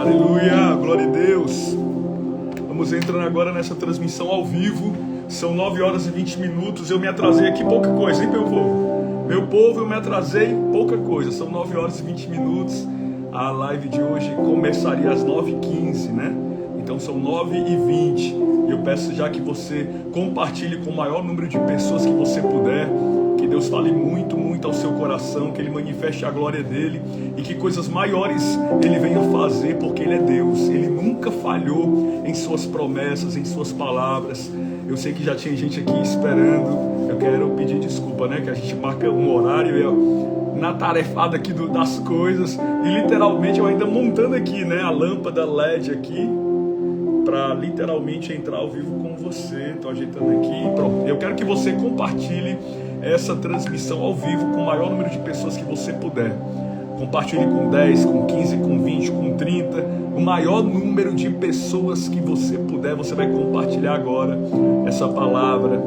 Aleluia, glória a Deus. Vamos entrando agora nessa transmissão ao vivo. São 9 horas e 20 minutos. Eu me atrasei aqui pouca coisa, hein, meu povo? Meu povo, eu me atrasei pouca coisa. São 9 horas e 20 minutos. A live de hoje começaria às 9h15, né? Então são 9h20. E eu peço já que você compartilhe com o maior número de pessoas que você puder. Que Deus fale muito, muito ao seu coração, que Ele manifeste a glória dEle e que coisas maiores Ele venha fazer, porque Ele é Deus. Ele nunca falhou em suas promessas, em suas palavras. Eu sei que já tinha gente aqui esperando. Eu quero pedir desculpa, né? Que a gente marca um horário e eu, na tarefada aqui das coisas, e literalmente eu ainda montando aqui, né? A lâmpada LED aqui, para literalmente entrar ao vivo com você. Estou ajeitando aqui, pronto. Eu quero que você compartilhe essa transmissão ao vivo com o maior número de pessoas que você puder. Compartilhe com 10, com 15, com 20, com 30, o maior número de pessoas que você puder. Você vai compartilhar agora essa palavra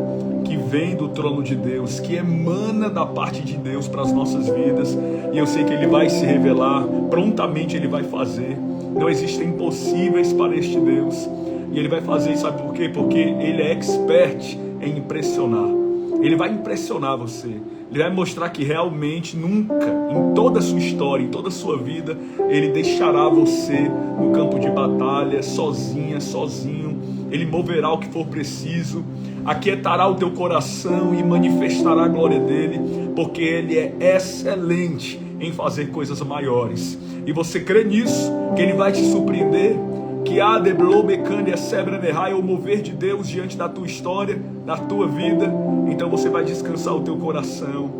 que vem do trono de Deus, que emana da parte de Deus para as nossas vidas, e eu sei que Ele vai se revelar, prontamente Ele vai fazer. Não existem impossíveis para este Deus, e Ele vai fazer isso, sabe por quê? Porque Ele é expert em impressionar. Ele vai impressionar você. Ele vai mostrar que realmente nunca, em toda a sua história, em toda a sua vida, Ele deixará você no campo de batalha, sozinha, sozinho. Ele moverá o que for preciso, aquietará o teu coração e manifestará a glória dEle, porque Ele é excelente em fazer coisas maiores. E você crê nisso, que Ele vai te surpreender, que há de blobecândia sebra derrai, o mover de Deus diante da tua história, da tua vida. Então você vai descansar o teu coração,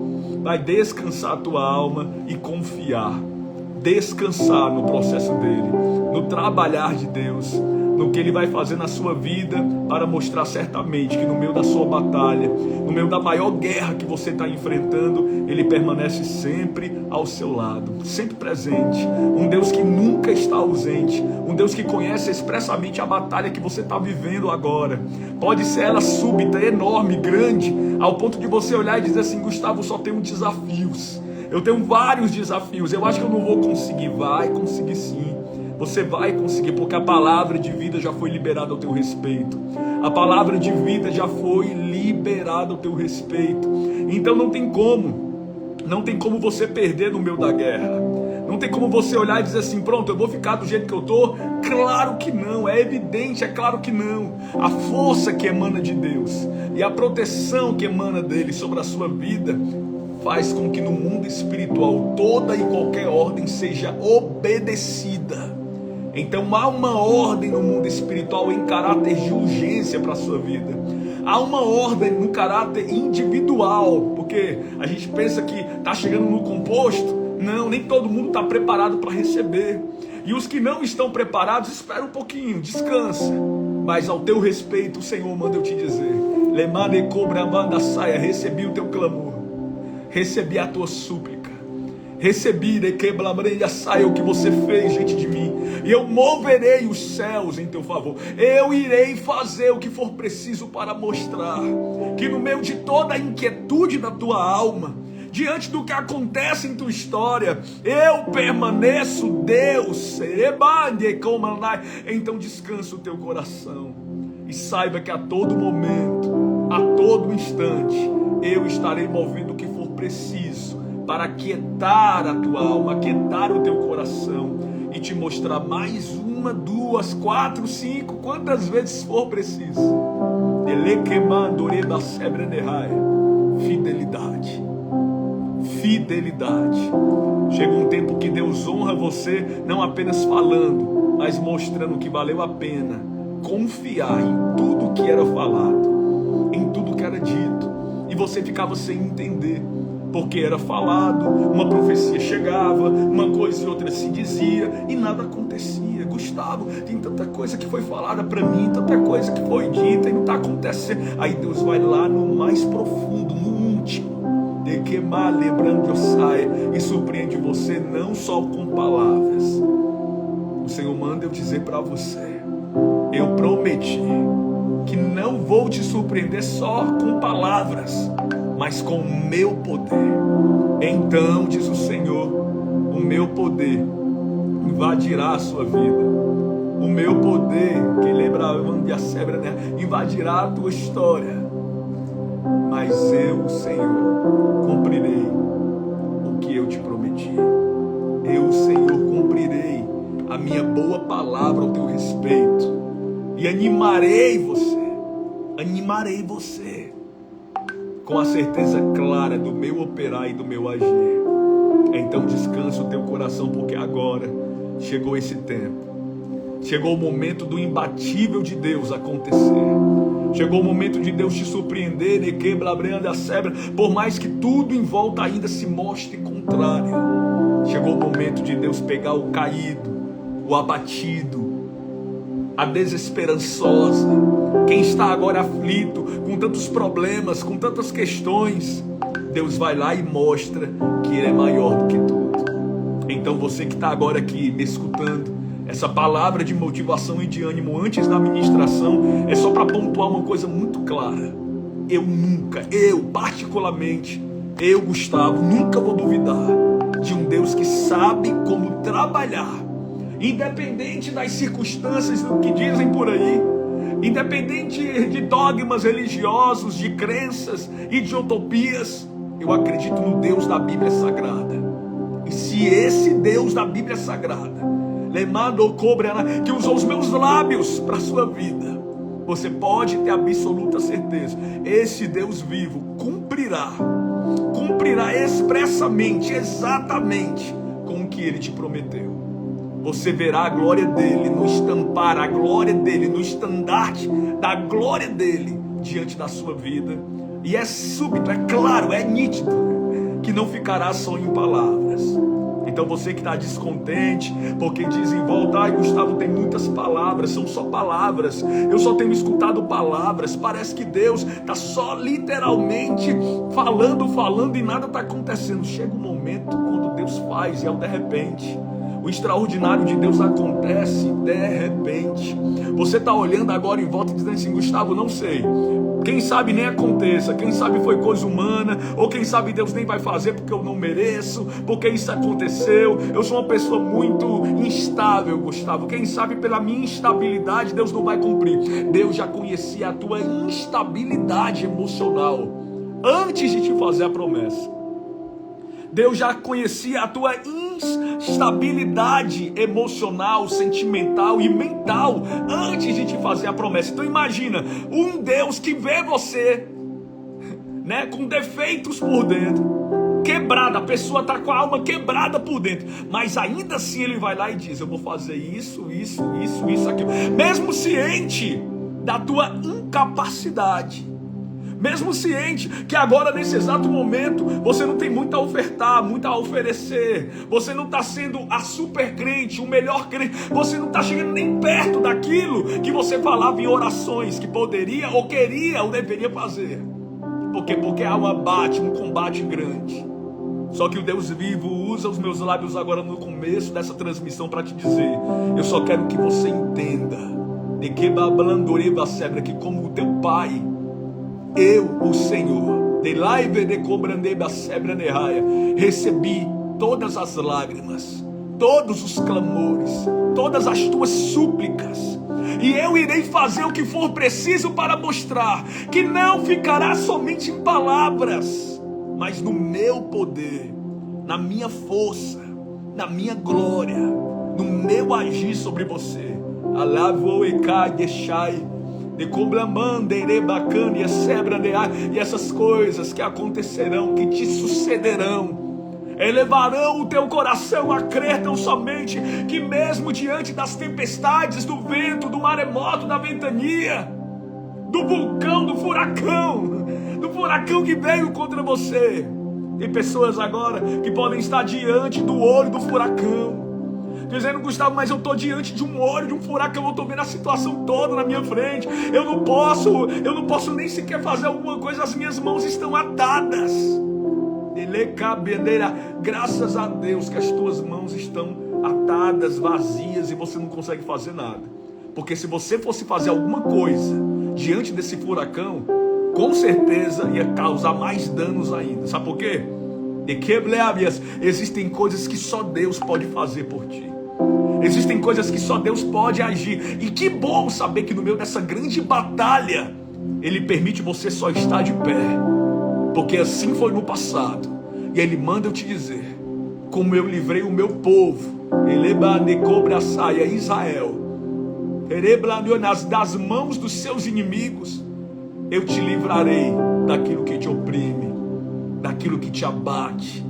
vai descansar a tua alma e confiar, descansar no processo dele, no trabalhar de Deus, no que Ele vai fazer na sua vida, para mostrar certamente que no meio da sua batalha, no meio da maior guerra que você está enfrentando, Ele permanece sempre ao seu lado, sempre presente. Um Deus que nunca está ausente, um Deus que conhece expressamente a batalha que você está vivendo agora. Pode ser ela súbita, enorme, grande, ao ponto de você olhar e dizer assim: Gustavo, só tenho desafios, eu tenho vários desafios, eu acho que eu não vou conseguir. Vai conseguir sim. Você vai conseguir, porque a palavra de vida já foi liberada ao teu respeito. A palavra de vida já foi liberada ao teu respeito. Então não tem como você perder no meio da guerra. Não tem como você olhar e dizer assim: pronto, eu vou ficar do jeito que eu estou. Claro que não, é evidente, é claro que não. A força que emana de Deus e a proteção que emana dele sobre a sua vida faz com que no mundo espiritual toda e qualquer ordem seja obedecida. Então há uma ordem no mundo espiritual em caráter de urgência para a sua vida. Há uma ordem no caráter individual, porque a gente pensa que está chegando no composto. Não, nem todo mundo está preparado para receber. E os que não estão preparados, espera um pouquinho, descansa. Mas ao teu respeito, o Senhor manda eu te dizer: Lemane cobra manda saia, recebi o teu clamor, recebi a tua súplica. Recebi de quebra-breja saia o que você fez diante de mim, e eu moverei os céus em teu favor. Eu irei fazer o que for preciso para mostrar que no meio de toda a inquietude da tua alma, diante do que acontece em tua história, eu permaneço Deus. Então descansa o teu coração e saiba que a todo momento, a todo instante, eu estarei movendo o que for preciso para aquietar a tua alma, aquietar o teu coração e te mostrar mais uma, 2, 4, 5, quantas vezes for preciso. Fidelidade. Fidelidade. Chega um tempo que Deus honra você, não apenas falando, mas mostrando que valeu a pena confiar em tudo que era falado, em tudo que era dito, e você ficava sem entender, porque era falado, uma profecia chegava, uma coisa e outra se dizia, e nada acontecia. Gustavo, tem tanta coisa que foi falada para mim, tanta coisa que foi dita e não está acontecendo. Aí Deus vai lá no mais profundo, no íntimo, de que mal lembrando eu saia, e surpreende você não só com palavras. O Senhor manda eu dizer para você: eu prometi que não vou te surpreender só com palavras, mas com o meu poder. Então, diz o Senhor, o meu poder invadirá a sua vida. O meu poder, que lembra de a sebra, né? Invadirá a tua história. Mas eu, Senhor, cumprirei o que eu te prometi. Eu, Senhor, cumprirei a minha boa palavra ao teu respeito. E animarei você com a certeza clara do meu operar e do meu agir. Então descansa o teu coração, porque agora chegou esse tempo. Chegou o momento do imbatível de Deus acontecer. Chegou o momento de Deus te surpreender, e quebra-branda a sebra, por mais que tudo em volta ainda se mostre contrário. Chegou o momento de Deus pegar o caído, o abatido, a desesperançosa, quem está agora aflito, com tantos problemas, com tantas questões. Deus vai lá e mostra que Ele é maior do que tudo. Então você que está agora aqui me escutando, essa palavra de motivação e de ânimo antes da ministração é só para pontuar uma coisa muito clara. Particularmente, Gustavo, nunca vou duvidar de um Deus que sabe como trabalhar, independente das circunstâncias do que dizem por aí, independente de dogmas religiosos, de crenças e de utopias. Eu acredito no Deus da Bíblia Sagrada. E se esse Deus da Bíblia Sagrada que usou os meus lábios para a sua vida, você pode ter absoluta certeza, esse Deus vivo cumprirá expressamente, exatamente com o que Ele te prometeu. Você verá a glória dEle no estampar, a glória dEle no estandarte da glória dEle diante da sua vida. E é súbito, é claro, é nítido, que não ficará só em palavras. Então você que está descontente, porque diz em volta, Gustavo, tem muitas palavras, são só palavras, eu só tenho escutado palavras, parece que Deus está só literalmente falando e nada está acontecendo. Chega um momento quando Deus faz e é o de repente. O extraordinário de Deus acontece de repente. Você está olhando agora em volta e dizendo assim, Gustavo, não sei. Quem sabe nem aconteça, quem sabe foi coisa humana, ou quem sabe Deus nem vai fazer porque eu não mereço, porque isso aconteceu. Eu sou uma pessoa muito instável, Gustavo. Quem sabe pela minha instabilidade Deus não vai cumprir. Deus já conhecia a tua instabilidade emocional antes de te fazer a promessa. Deus já conhecia a tua instabilidade emocional, sentimental e mental antes de te fazer a promessa. Então imagina, um Deus que vê você, né, com defeitos por dentro, quebrada, a pessoa está com a alma quebrada por dentro, mas ainda assim Ele vai lá e diz, eu vou fazer isso, aquilo, mesmo ciente da tua incapacidade. Mesmo ciente que agora, nesse exato momento, você não tem muito a ofertar, muito a oferecer. Você não está sendo a super crente, o melhor crente. Você não está chegando nem perto daquilo que você falava em orações, que poderia ou queria ou deveria fazer. Por quê? Porque há um combate grande. Só que o Deus vivo usa os meus lábios agora no começo dessa transmissão para te dizer, eu só quero que você entenda, de que bablandoreva sebra, que como o teu Pai, eu, o Senhor, recebi todas as lágrimas, todos os clamores, todas as tuas súplicas, e eu irei fazer o que for preciso para mostrar que não ficará somente em palavras, mas no meu poder, na minha força, na minha glória, no meu agir sobre você. E essas coisas que acontecerão, que te sucederão, elevarão o teu coração a crer tão somente que mesmo diante das tempestades, do vento, do maremoto, da ventania, do vulcão, do furacão que veio contra você, tem pessoas agora que podem estar diante do olho do furacão, dizendo, Gustavo, mas eu estou diante de um olho, de um furacão, eu estou vendo a situação toda na minha frente, eu não posso nem sequer fazer alguma coisa, as minhas mãos estão atadas. Graças a Deus que as tuas mãos estão atadas, vazias, e você não consegue fazer nada, porque se você fosse fazer alguma coisa diante desse furacão, com certeza ia causar mais danos ainda. Sabe por quê? Existem coisas que só Deus pode fazer por ti. Existem coisas que só Deus pode agir. E que bom saber que no meio dessa grande batalha, Ele permite você só estar de pé. Porque assim foi no passado. E Ele manda eu te dizer, como eu livrei o meu povo, Israel, das mãos dos seus inimigos, eu te livrarei daquilo que te oprime, daquilo que te abate,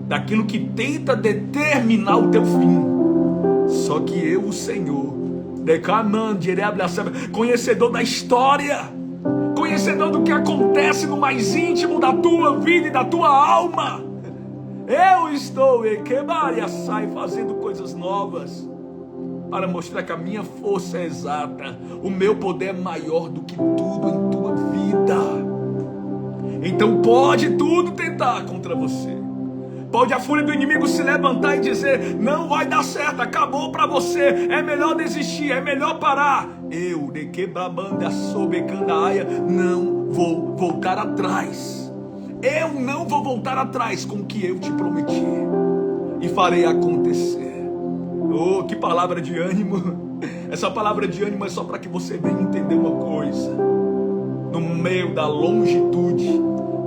daquilo que tenta determinar o teu fim. Só que eu, o Senhor, conhecedor da história, conhecedor do que acontece no mais íntimo da tua vida e da tua alma, eu estou fazendo coisas novas, para mostrar que a minha força é exata, o meu poder é maior do que tudo em tua vida. Então pode tudo tentar contra você, pode a fúria do inimigo se levantar e dizer, não vai dar certo, acabou para você, é melhor desistir, é melhor parar. Eu, não vou voltar atrás. Eu não vou voltar atrás com o que eu te prometi, e farei acontecer. Oh, que palavra de ânimo. Essa palavra de ânimo é só para que você venha entender uma coisa. No meio da longitude,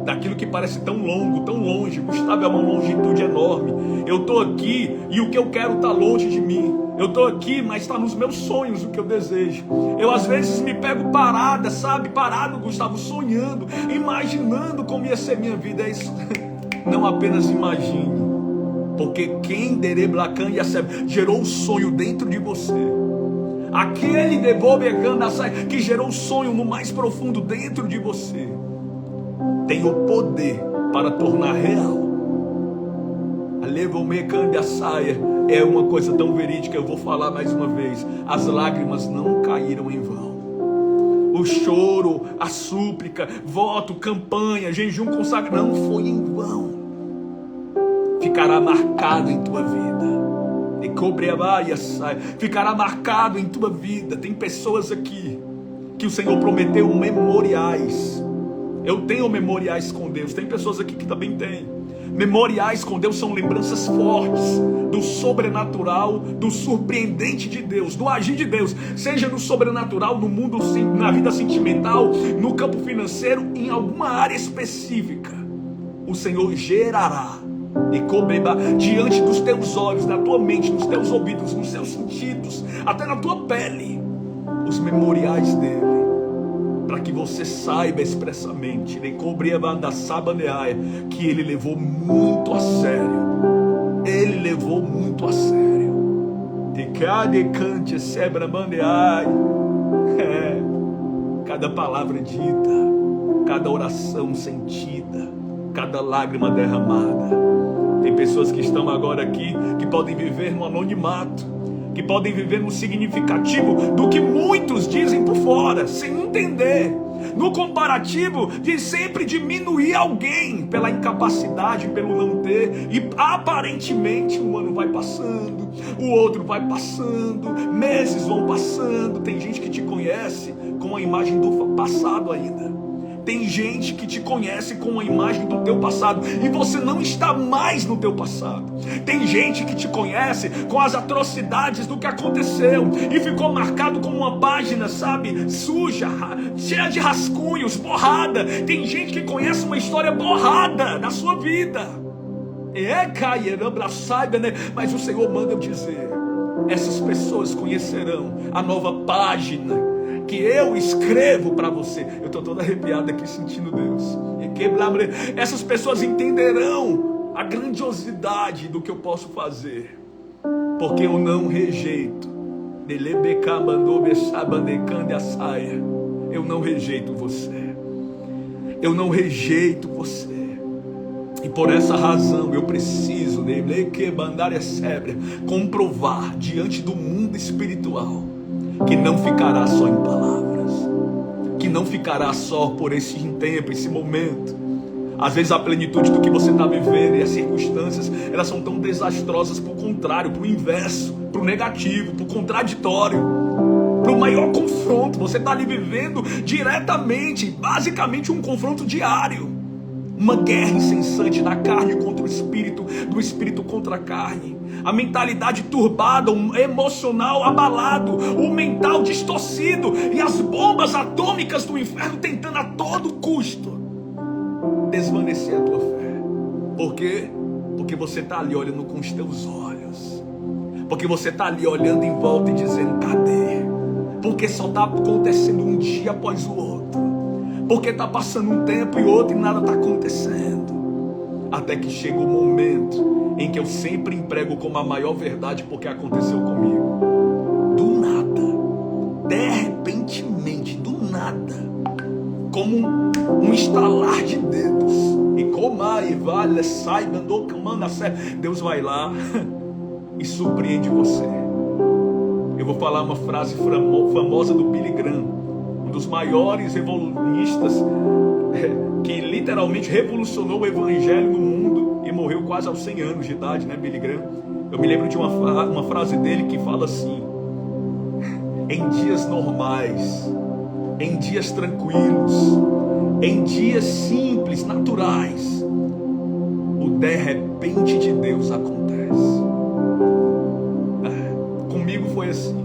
daquilo que parece tão longo, tão longe, Gustavo, é uma longitude enorme. Eu estou aqui e o que eu quero está longe de mim. Eu estou aqui, mas está nos meus sonhos o que eu desejo. Eu às vezes me pego parada, sabe? Parado, Gustavo, sonhando, imaginando como ia ser minha vida. É isso. Não apenas imagine. Porque quem gerou o sonho dentro de você, aquele que gerou o sonho no mais profundo dentro de você, tem o poder para tornar real. É uma coisa tão verídica, eu vou falar mais uma vez. As lágrimas não caíram em vão. O choro, a súplica, voto, campanha, jejum, consagração, não foi em vão. Ficará marcado em tua vida. Ficará marcado em tua vida. Tem pessoas aqui que o Senhor prometeu memoriais. Eu tenho memoriais com Deus. Tem pessoas aqui que também têm. Memoriais com Deus são lembranças fortes do sobrenatural, do surpreendente de Deus, do agir de Deus, seja no sobrenatural, no mundo, na vida sentimental, no campo financeiro, em alguma área específica. O Senhor gerará e cobrirá diante dos teus olhos, na tua mente, nos teus ouvidos, nos teus sentidos, até na tua pele, os memoriais dele, para que você saiba expressamente que ele levou muito a sério. Ele levou muito a sério. Cada palavra dita, cada oração sentida, cada lágrima derramada. Tem pessoas que estão agora aqui que podem viver no anonimato, que podem viver no significativo do que muitos dizem por fora, sem entender, no comparativo de sempre diminuir alguém pela incapacidade, pelo não ter, e aparentemente um ano vai passando, o outro vai passando, meses vão passando. Tem gente que te conhece com a imagem do passado ainda. Tem gente que te conhece com a imagem do teu passado e você não está mais no teu passado. Tem gente que te conhece com as atrocidades do que aconteceu e ficou marcado como uma página, sabe, suja, cheia de rascunhos, borrada. Tem gente que conhece uma história borrada da sua vida. Mas o Senhor manda eu dizer, essas pessoas conhecerão a nova página que eu escrevo para você. Eu estou todo arrepiado aqui sentindo Deus. Essas pessoas entenderão a grandiosidade do que eu posso fazer, porque eu não rejeito. Eu não rejeito você. Eu não rejeito você. E por essa razão eu preciso comprovar diante do mundo espiritual que não ficará só em palavras, que não ficará só por esse tempo, esse momento. Às vezes a plenitude do que você está vivendo e as circunstâncias, elas são tão desastrosas para o contrário, para o inverso, para o negativo, para o contraditório, para o maior confronto. Você está ali vivendo diretamente, basicamente um confronto diário. uma guerra incessante da carne contra o espírito, do espírito contra a carne, a mentalidade turbada, o emocional abalado, o mental distorcido e as bombas atômicas do inferno tentando a todo custo desvanecer a tua fé. Por quê? Porque você está ali olhando com os teus olhos, porque você está ali olhando em volta e dizendo: cadê? Porque só está acontecendo um dia após o outro, porque está passando um tempo e outro e nada está acontecendo, até que chega o momento em que eu sempre emprego como a maior verdade, porque aconteceu comigo. Do nada, de repentemente, do nada, como um estalar de dedos, e comai, vale, sai, andou, comanda, Deus vai lá e surpreende você. Eu vou falar uma frase famosa do Billy Graham, um dos maiores revolucionistas, que literalmente revolucionou o evangelho no mundo e morreu quase aos 100 anos de idade, né, Billy Graham? Eu me lembro de uma frase dele que fala assim: em dias normais, em dias tranquilos, em dias simples, naturais, o de repente de Deus acontece. Comigo foi assim.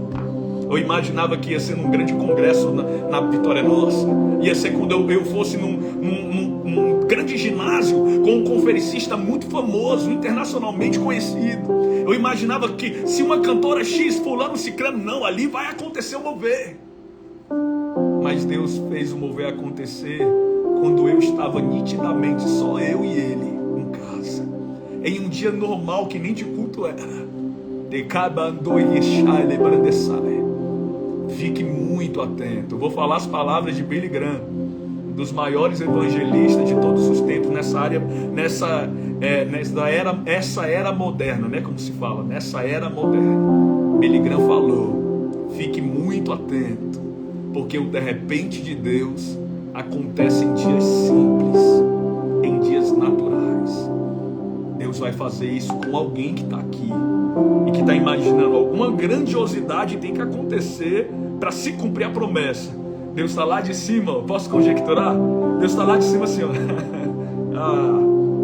Eu imaginava que ia ser num grande congresso na Vitória Nossa, ia ser quando eu fosse num grande ginásio com um conferencista muito famoso, internacionalmente conhecido. Eu imaginava que se uma cantora X, fulano, ciclano, não, ali vai acontecer o mover. Mas Deus fez o mover acontecer quando eu estava nitidamente só eu e ele em casa, em um dia normal que nem de culto era. Fique muito atento. Eu vou falar as palavras de Billy Graham, um dos maiores evangelistas de todos os tempos nessa era moderna, né? Como se fala, nessa era moderna. Billy Graham falou: fique muito atento, porque o de repente de Deus acontece em dias simples, em dias naturais. Deus vai fazer isso com alguém que está aqui e que está imaginando alguma grandiosidade tem que acontecer para se cumprir a promessa. Deus está lá de cima, posso conjecturar? Deus está lá de cima assim, ó.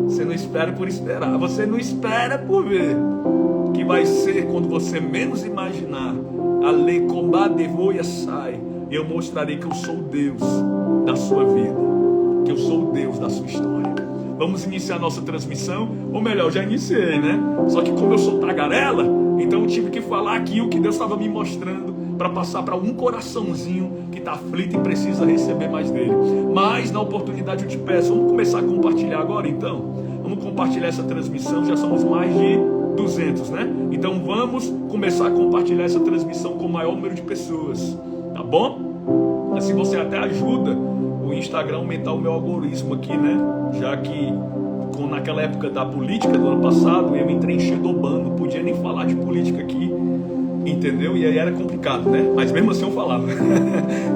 Você não espera por esperar, você não espera por ver, que vai ser quando você menos imaginar. Eu mostrarei que eu sou o Deus da sua vida, que eu sou o Deus da sua história. Vamos iniciar nossa transmissão, ou melhor, já iniciei, né? Só que como eu sou tagarela, então eu tive que falar aqui o que Deus estava me mostrando, para passar para um coraçãozinho que está aflito e precisa receber mais dele. Mas na oportunidade eu te peço, vamos começar a compartilhar agora então? Vamos compartilhar essa transmissão, já somos mais de 200, né? Então vamos começar a compartilhar essa transmissão com o maior número de pessoas, tá bom? Assim você até ajuda o Instagram a aumentar o meu algoritmo aqui, né? Já que naquela época da política do ano passado, eu entrei enxedobando, não podia nem falar de política aqui, entendeu? E aí era complicado, né? Mas mesmo assim eu falava.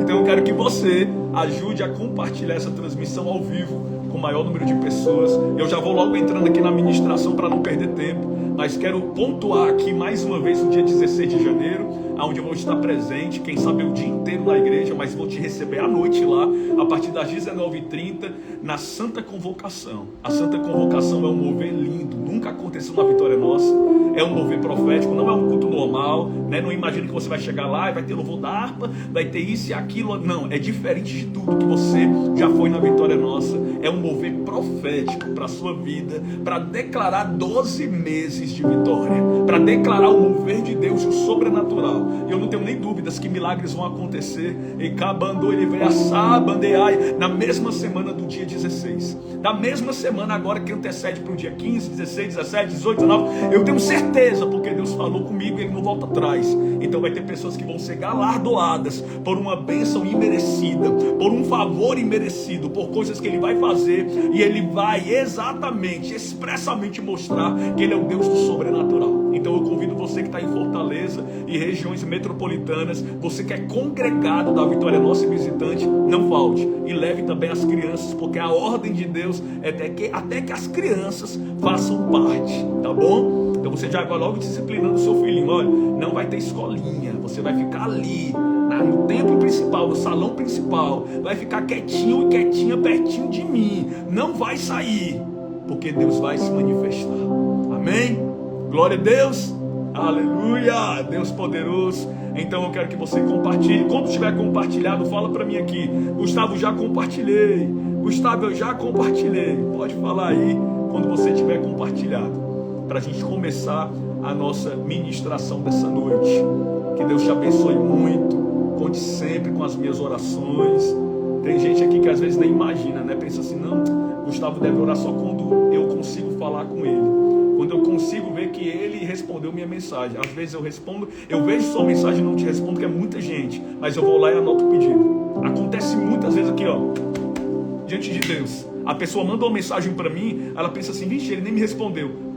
Então eu quero que você ajude a compartilhar essa transmissão ao vivo com o maior número de pessoas. Eu já vou logo entrando aqui na ministração para não perder tempo, mas quero pontuar aqui mais uma vez o dia 16 de janeiro, onde eu vou estar presente, quem sabe o dia inteiro na igreja, mas vou te receber à noite lá, a partir das 19h30, na Santa Convocação. A Santa Convocação é um mover lindo, nunca aconteceu na Vitória Nossa, é um mover profético, não é um culto normal, né? Não imagine que você vai chegar lá e vai ter louvor da harpa, vai ter isso e aquilo, não, é diferente de tudo que você já foi na Vitória Nossa, é um mover profético para a sua vida, para declarar 12 meses de vitória, para declarar o mover de Deus, o sobrenatural. E eu não tenho nem dúvidas que milagres vão acontecer. E cabando ele veio na mesma semana do dia 16, da mesma semana agora que antecede para o dia 15, 16, 17, 18, 19. Eu tenho certeza, porque Deus falou comigo e Ele não volta atrás. Então vai ter pessoas que vão ser galardoadas por uma bênção imerecida, por um favor imerecido, por coisas que Ele vai fazer, e Ele vai exatamente, expressamente mostrar que Ele é o Deus do sobrenatural. Então eu convido você que que está em Fortaleza e regiões metropolitanas, você que é congregado da Vitória Nossa e visitante, não falte. E leve também as crianças, porque a ordem de Deus é até que as crianças façam parte, tá bom? Então você já vai logo disciplinando o seu filhinho. Olha, não vai ter escolinha, você vai ficar ali no templo principal, no salão principal, vai ficar quietinho e quietinha pertinho de mim, não vai sair, porque Deus vai se manifestar. Amém? Glória a Deus, aleluia, Deus poderoso. Então eu quero que você compartilhe. Quando tiver compartilhado, fala para mim aqui: Gustavo, já compartilhei. Gustavo, eu já compartilhei. Pode falar aí quando você tiver compartilhado, para a gente começar a nossa ministração dessa noite. Que Deus te abençoe muito. Conte sempre com as minhas orações. Tem gente aqui que às vezes nem imagina, né? Pensa assim: não, Gustavo deve orar só quando eu consigo falar com ele, quando eu consigo ver que ele respondeu minha mensagem. Às vezes eu respondo, eu vejo sua mensagem e não te respondo, que é muita gente, mas eu vou lá e anoto o pedido. Acontece muitas vezes aqui, ó, diante de Deus. A pessoa manda uma mensagem para mim, ela pensa assim: vixe, ele nem me respondeu.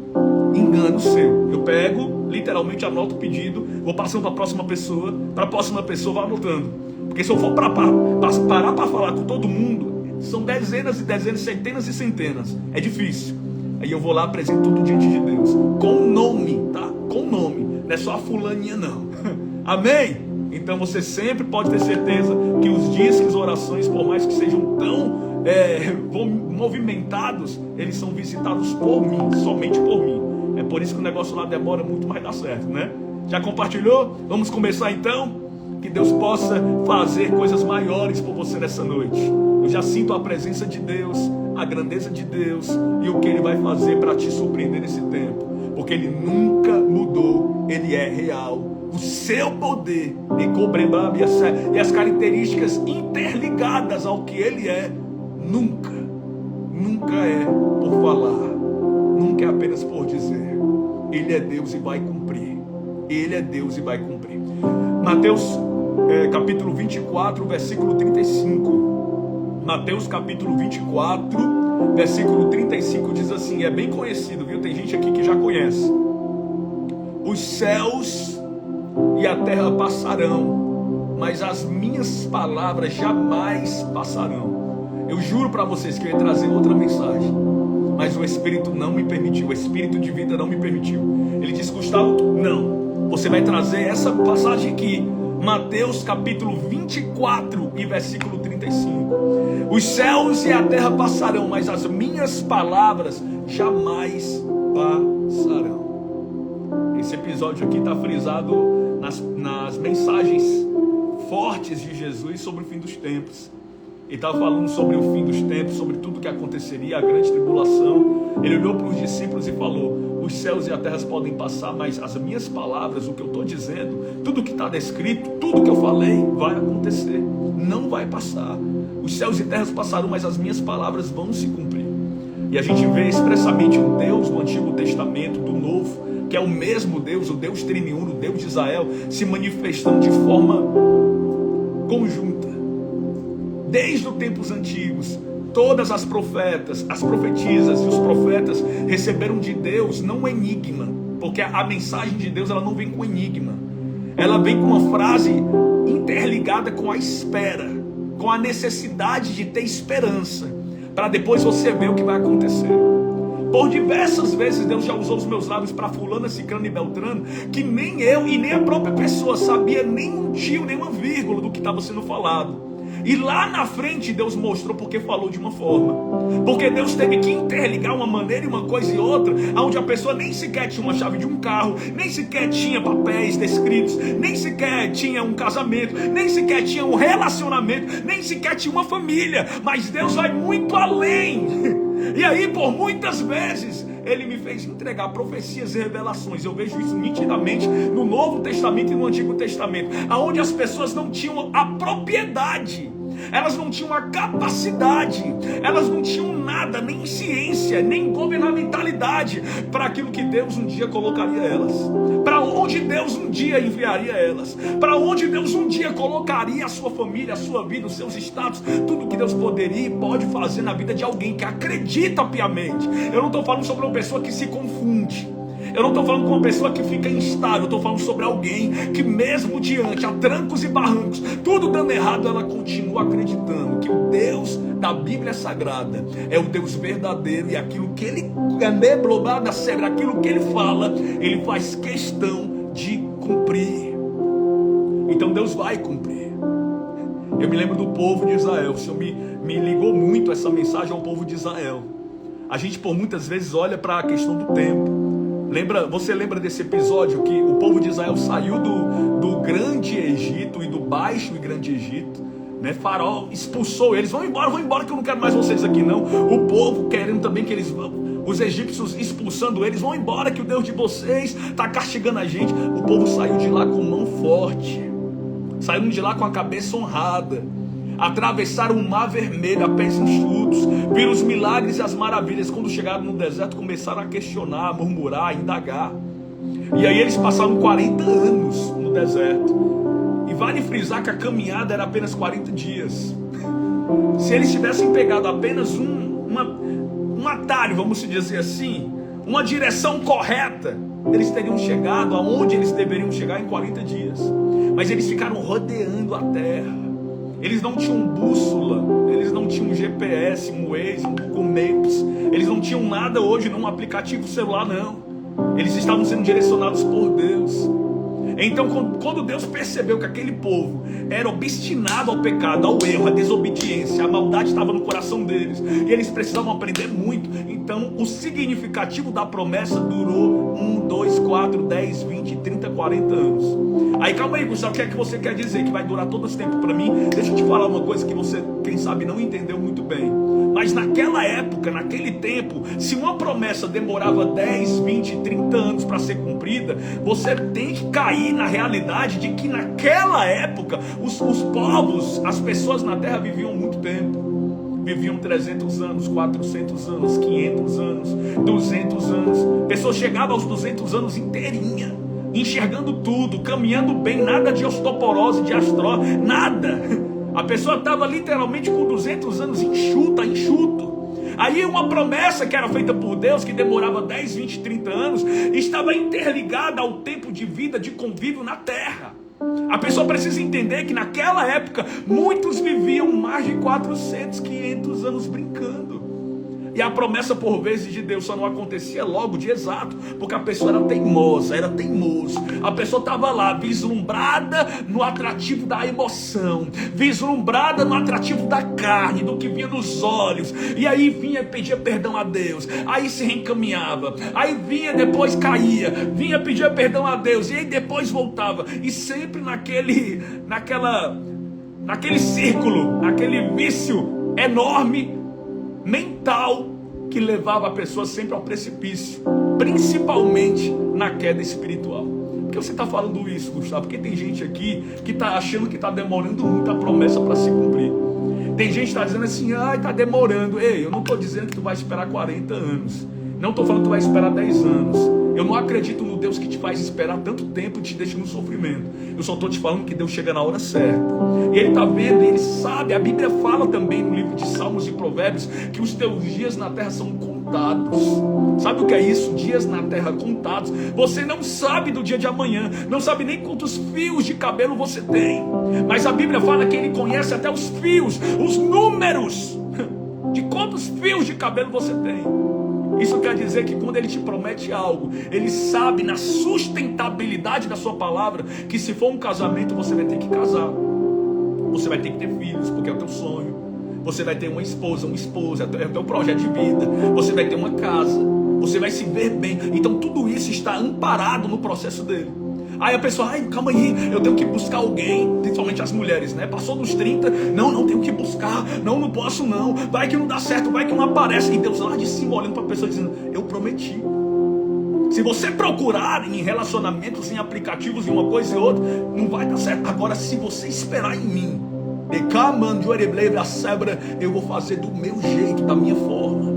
Engano seu. Eu pego, literalmente anoto o pedido, vou passando para a próxima pessoa vai anotando. Porque se eu for parar para falar com todo mundo, são dezenas e dezenas, centenas e centenas. É difícil. Aí eu vou lá, apresento tudo diante de Deus, com nome, tá? Com nome, não é só a fulaninha não. Amém? Então você sempre pode ter certeza que os dias que as orações, por mais que sejam tão movimentados, eles são visitados por mim, somente por mim. É por isso que o negócio lá demora muito, mas dá certo, né? Já compartilhou? Vamos começar então? Que Deus possa fazer coisas maiores por você nessa noite. Eu já sinto a presença de Deus, a grandeza de Deus e o que Ele vai fazer para te surpreender nesse tempo. Porque Ele nunca mudou, Ele é real. O seu poder e as características interligadas ao que Ele é, nunca é por falar, nunca é apenas por dizer. Ele é Deus e vai cumprir. Ele é Deus e vai cumprir. Mateus capítulo 24, versículo 35. Mateus capítulo 24, versículo 35 diz assim, é bem conhecido, viu? Tem gente aqui que já conhece. Os céus e a terra passarão, mas as minhas palavras jamais passarão. Eu juro para vocês que eu ia trazer outra mensagem, mas o Espírito não me permitiu, o Espírito de vida não me permitiu. Ele disse: Gustavo, não, você vai trazer essa passagem aqui, Mateus capítulo 24 e versículo 35. Os céus e a terra passarão, mas as minhas palavras jamais passarão. Esse episódio aqui está frisado nas mensagens fortes de Jesus sobre o fim dos tempos. Ele estava falando sobre o fim dos tempos, sobre tudo que aconteceria, a grande tribulação. Ele olhou para os discípulos e falou: os céus e a terra podem passar, mas as minhas palavras, o que eu estou dizendo, tudo que está descrito, tudo que eu falei, vai acontecer, não vai passar. Os céus e terras passarão, mas as minhas palavras vão se cumprir. E a gente vê expressamente o Deus do Antigo Testamento, do Novo, que é o mesmo Deus, o Deus triniuno, o Deus de Israel, se manifestando de forma conjunta. Desde os tempos antigos, todas as profetas, as profetisas e os profetas receberam de Deus não um enigma, porque a mensagem de Deus ela não vem com enigma, ela vem com uma frase interligada com a espera, com a necessidade de ter esperança, para depois você ver o que vai acontecer. Por diversas vezes Deus já usou os meus lábios para fulano, ciclano e beltrano, que nem eu e nem a própria pessoa sabia nem um tio, nem uma vírgula do que estava sendo falado. E lá na frente Deus mostrou porque falou de uma forma, porque Deus teve que interligar uma maneira e uma coisa e outra, onde a pessoa nem sequer tinha uma chave de um carro, nem sequer tinha papéis descritos, nem sequer tinha um casamento, nem sequer tinha um relacionamento, nem sequer tinha uma família. Mas Deus vai muito além. E aí por muitas vezes Ele me fez entregar profecias e revelações. Eu vejo isso nitidamente no Novo Testamento e no Antigo Testamento, onde as pessoas não tinham a propriedade, elas não tinham a capacidade, elas não tinham nada, nem ciência, nem governamentalidade para aquilo que Deus um dia colocaria elas, para onde Deus um dia enviaria elas, para onde Deus um dia colocaria a sua família, a sua vida, os seus status, tudo que Deus poderia e pode fazer na vida de alguém que acredita piamente. Eu não estou falando sobre uma pessoa que se confunde. Eu não estou falando com uma pessoa que fica instável, eu estou falando sobre alguém que mesmo diante a trancos e barrancos, tudo dando errado, ela continua acreditando que o Deus da Bíblia Sagrada é o Deus verdadeiro, e aquilo que ele aquilo que ele fala, ele faz questão de cumprir. Então Deus vai cumprir. Eu me lembro do povo de Israel. O Senhor me ligou muito essa mensagem ao povo de Israel. A gente por muitas vezes olha para a questão do tempo. Você lembra desse episódio que o povo de Israel saiu do grande Egito e do baixo e grande Egito, né? Faraó expulsou eles, vão embora que eu não quero mais vocês aqui não. O povo querendo também que eles vão, os egípcios expulsando eles, vão embora que o Deus de vocês está castigando a gente. O povo saiu de lá com mão forte, saíram de lá com a cabeça honrada, atravessaram o mar vermelho a pés enxutos, viram os milagres e as maravilhas. Quando chegaram no deserto, começaram a questionar, a murmurar, a indagar. E aí eles passaram 40 anos no deserto. E vale frisar que a caminhada era apenas 40 dias. Se eles tivessem pegado apenas um atalho, vamos dizer assim, uma direção correta, eles teriam chegado aonde eles deveriam chegar em 40 dias. Mas eles ficaram rodeando a terra. Eles não tinham bússola, eles não tinham GPS, um Waze, um Google Maps. Eles não tinham nada hoje num aplicativo celular, não. Eles estavam sendo direcionados por Deus. Então quando Deus percebeu que aquele povo era obstinado ao pecado, ao erro, à desobediência, a maldade estava no coração deles, e eles precisavam aprender muito. Então o significativo da promessa durou 1, 2, 4, 10, 20, 30, 40 anos. Aí calma aí, Gustavo, o que é que você quer dizer? Que vai durar todo esse tempo para mim? Deixa eu te falar uma coisa que você, quem sabe, não entendeu muito bem. Mas naquela época, naquele tempo, se uma promessa demorava 10, 20, 30 anos para ser cumprida, você tem que cair na realidade de que naquela época os povos, as pessoas na terra viviam muito tempo. Viviam 300 anos, 400 anos, 500 anos, 200 anos. Pessoas chegavam aos 200 anos inteirinha, enxergando tudo, caminhando bem, nada de osteoporose, de astró, nada. A pessoa estava literalmente com 200 anos enxuto. Aí uma promessa que era feita por Deus, que demorava 10, 20, 30 anos, estava interligada ao tempo de vida, de convívio na terra. A pessoa precisa entender que naquela época, muitos viviam mais de 400, 500 anos brincando. E a promessa por vezes de Deus só não acontecia logo de exato, porque a pessoa era teimosa, era teimoso. A pessoa estava lá, vislumbrada no atrativo da emoção, vislumbrada no atrativo da carne, do que vinha nos olhos. E aí vinha, pedia perdão a Deus, aí se reencaminhava, aí vinha, depois caía, vinha, pedia perdão a Deus, e aí depois voltava. E sempre naquele círculo, naquele vício enorme mental que levava a pessoa sempre ao precipício, principalmente na queda espiritual. Por que você está falando isso, Gustavo? Porque tem gente aqui que está achando que está demorando muito a promessa para se cumprir. Tem gente que está dizendo assim, está demorando. Ei, eu não estou dizendo que tu vai esperar 40 anos. Não estou falando que tu vai esperar 10 anos. Eu não acredito no Deus que te faz esperar tanto tempo e te deixa no sofrimento. Eu só estou te falando que Deus chega na hora certa. E Ele está vendo, Ele sabe. A Bíblia fala também no livro de Salmos e Provérbios que os teus dias na terra são contados. Sabe o que é isso? Dias na terra contados. Você não sabe do dia de amanhã. Não sabe nem quantos fios de cabelo você tem. Mas a Bíblia fala que Ele conhece até os fios, os números de quantos fios de cabelo você tem. Isso quer dizer que quando Ele te promete algo, Ele sabe na sustentabilidade da sua palavra, que se for um casamento, você vai ter que casar. Você vai ter que ter filhos, porque é o teu sonho. Você vai ter uma esposa, um esposo, é o teu projeto de vida. Você vai ter uma casa, você vai se ver bem. Então tudo isso está amparado no processo dele. Aí a pessoa, calma aí, eu tenho que buscar alguém, principalmente as mulheres, né? Passou dos 30, não tenho que buscar, não posso não, vai que não dá certo, vai que não aparece. E Deus lá de cima olhando para a pessoa dizendo, eu prometi. Se você procurar em relacionamentos, em aplicativos, em uma coisa e outra, não vai dar certo. Agora, se você esperar em mim, eu vou fazer do meu jeito, da minha forma.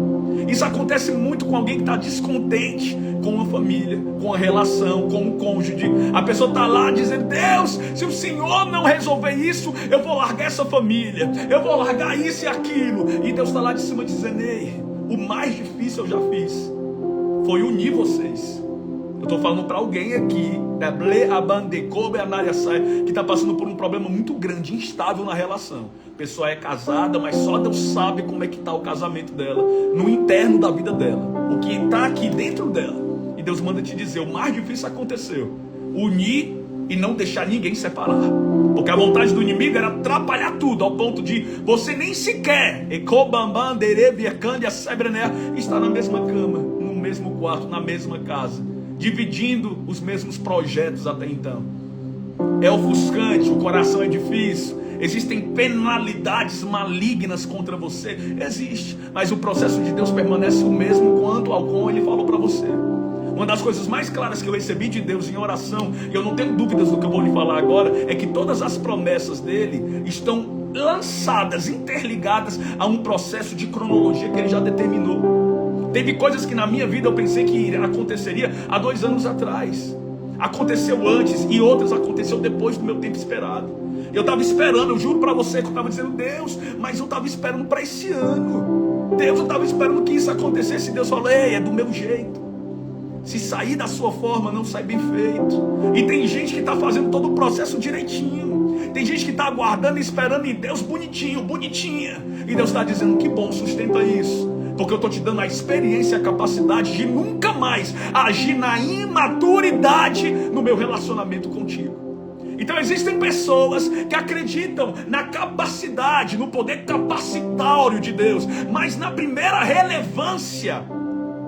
Isso acontece muito com alguém que está descontente com uma família, com a relação, com um cônjuge. A pessoa está lá dizendo, Deus, se o Senhor não resolver isso, eu vou largar essa família, eu vou largar isso e aquilo. E Deus está lá de cima dizendo, ei, o mais difícil eu já fiz, foi unir vocês. Eu estou falando para alguém aqui, que está passando por um problema muito grande, instável na relação. A pessoa é casada, mas só Deus sabe como é que está o casamento dela, no interno da vida dela, o que está aqui dentro dela. E Deus manda te dizer, o mais difícil aconteceu, unir e não deixar ninguém separar, porque a vontade do inimigo era atrapalhar tudo, ao ponto de você nem sequer estar na mesma cama, no mesmo quarto, na mesma casa, dividindo os mesmos projetos até então. É ofuscante, o coração é difícil, existem penalidades malignas contra você, existe, mas o processo de Deus permanece o mesmo quanto ao qual Ele falou para você. Uma das coisas mais claras que eu recebi de Deus em oração, e eu não tenho dúvidas do que eu vou lhe falar agora, é que todas as promessas dele estão lançadas, interligadas a um processo de cronologia que ele já determinou. Teve coisas que na minha vida eu pensei que aconteceria há 2 anos atrás, aconteceu antes, e outras aconteceu depois do meu tempo esperado. Eu estava esperando, eu juro para você que eu estava dizendo, Deus, mas eu estava esperando para esse ano, Deus, eu estava esperando que isso acontecesse. Deus falou, ei, é do meu jeito. Se sair da sua forma, não sai bem feito. E tem gente que está fazendo todo o processo direitinho. Tem gente que está aguardando e esperando em Deus bonitinho, bonitinha. E Deus está dizendo, que bom, sustenta isso. Porque eu estou te dando a experiência e a capacidade de nunca mais agir na imaturidade no meu relacionamento contigo. Então existem pessoas que acreditam na capacidade, no poder capacitário de Deus. Mas na primeira relevância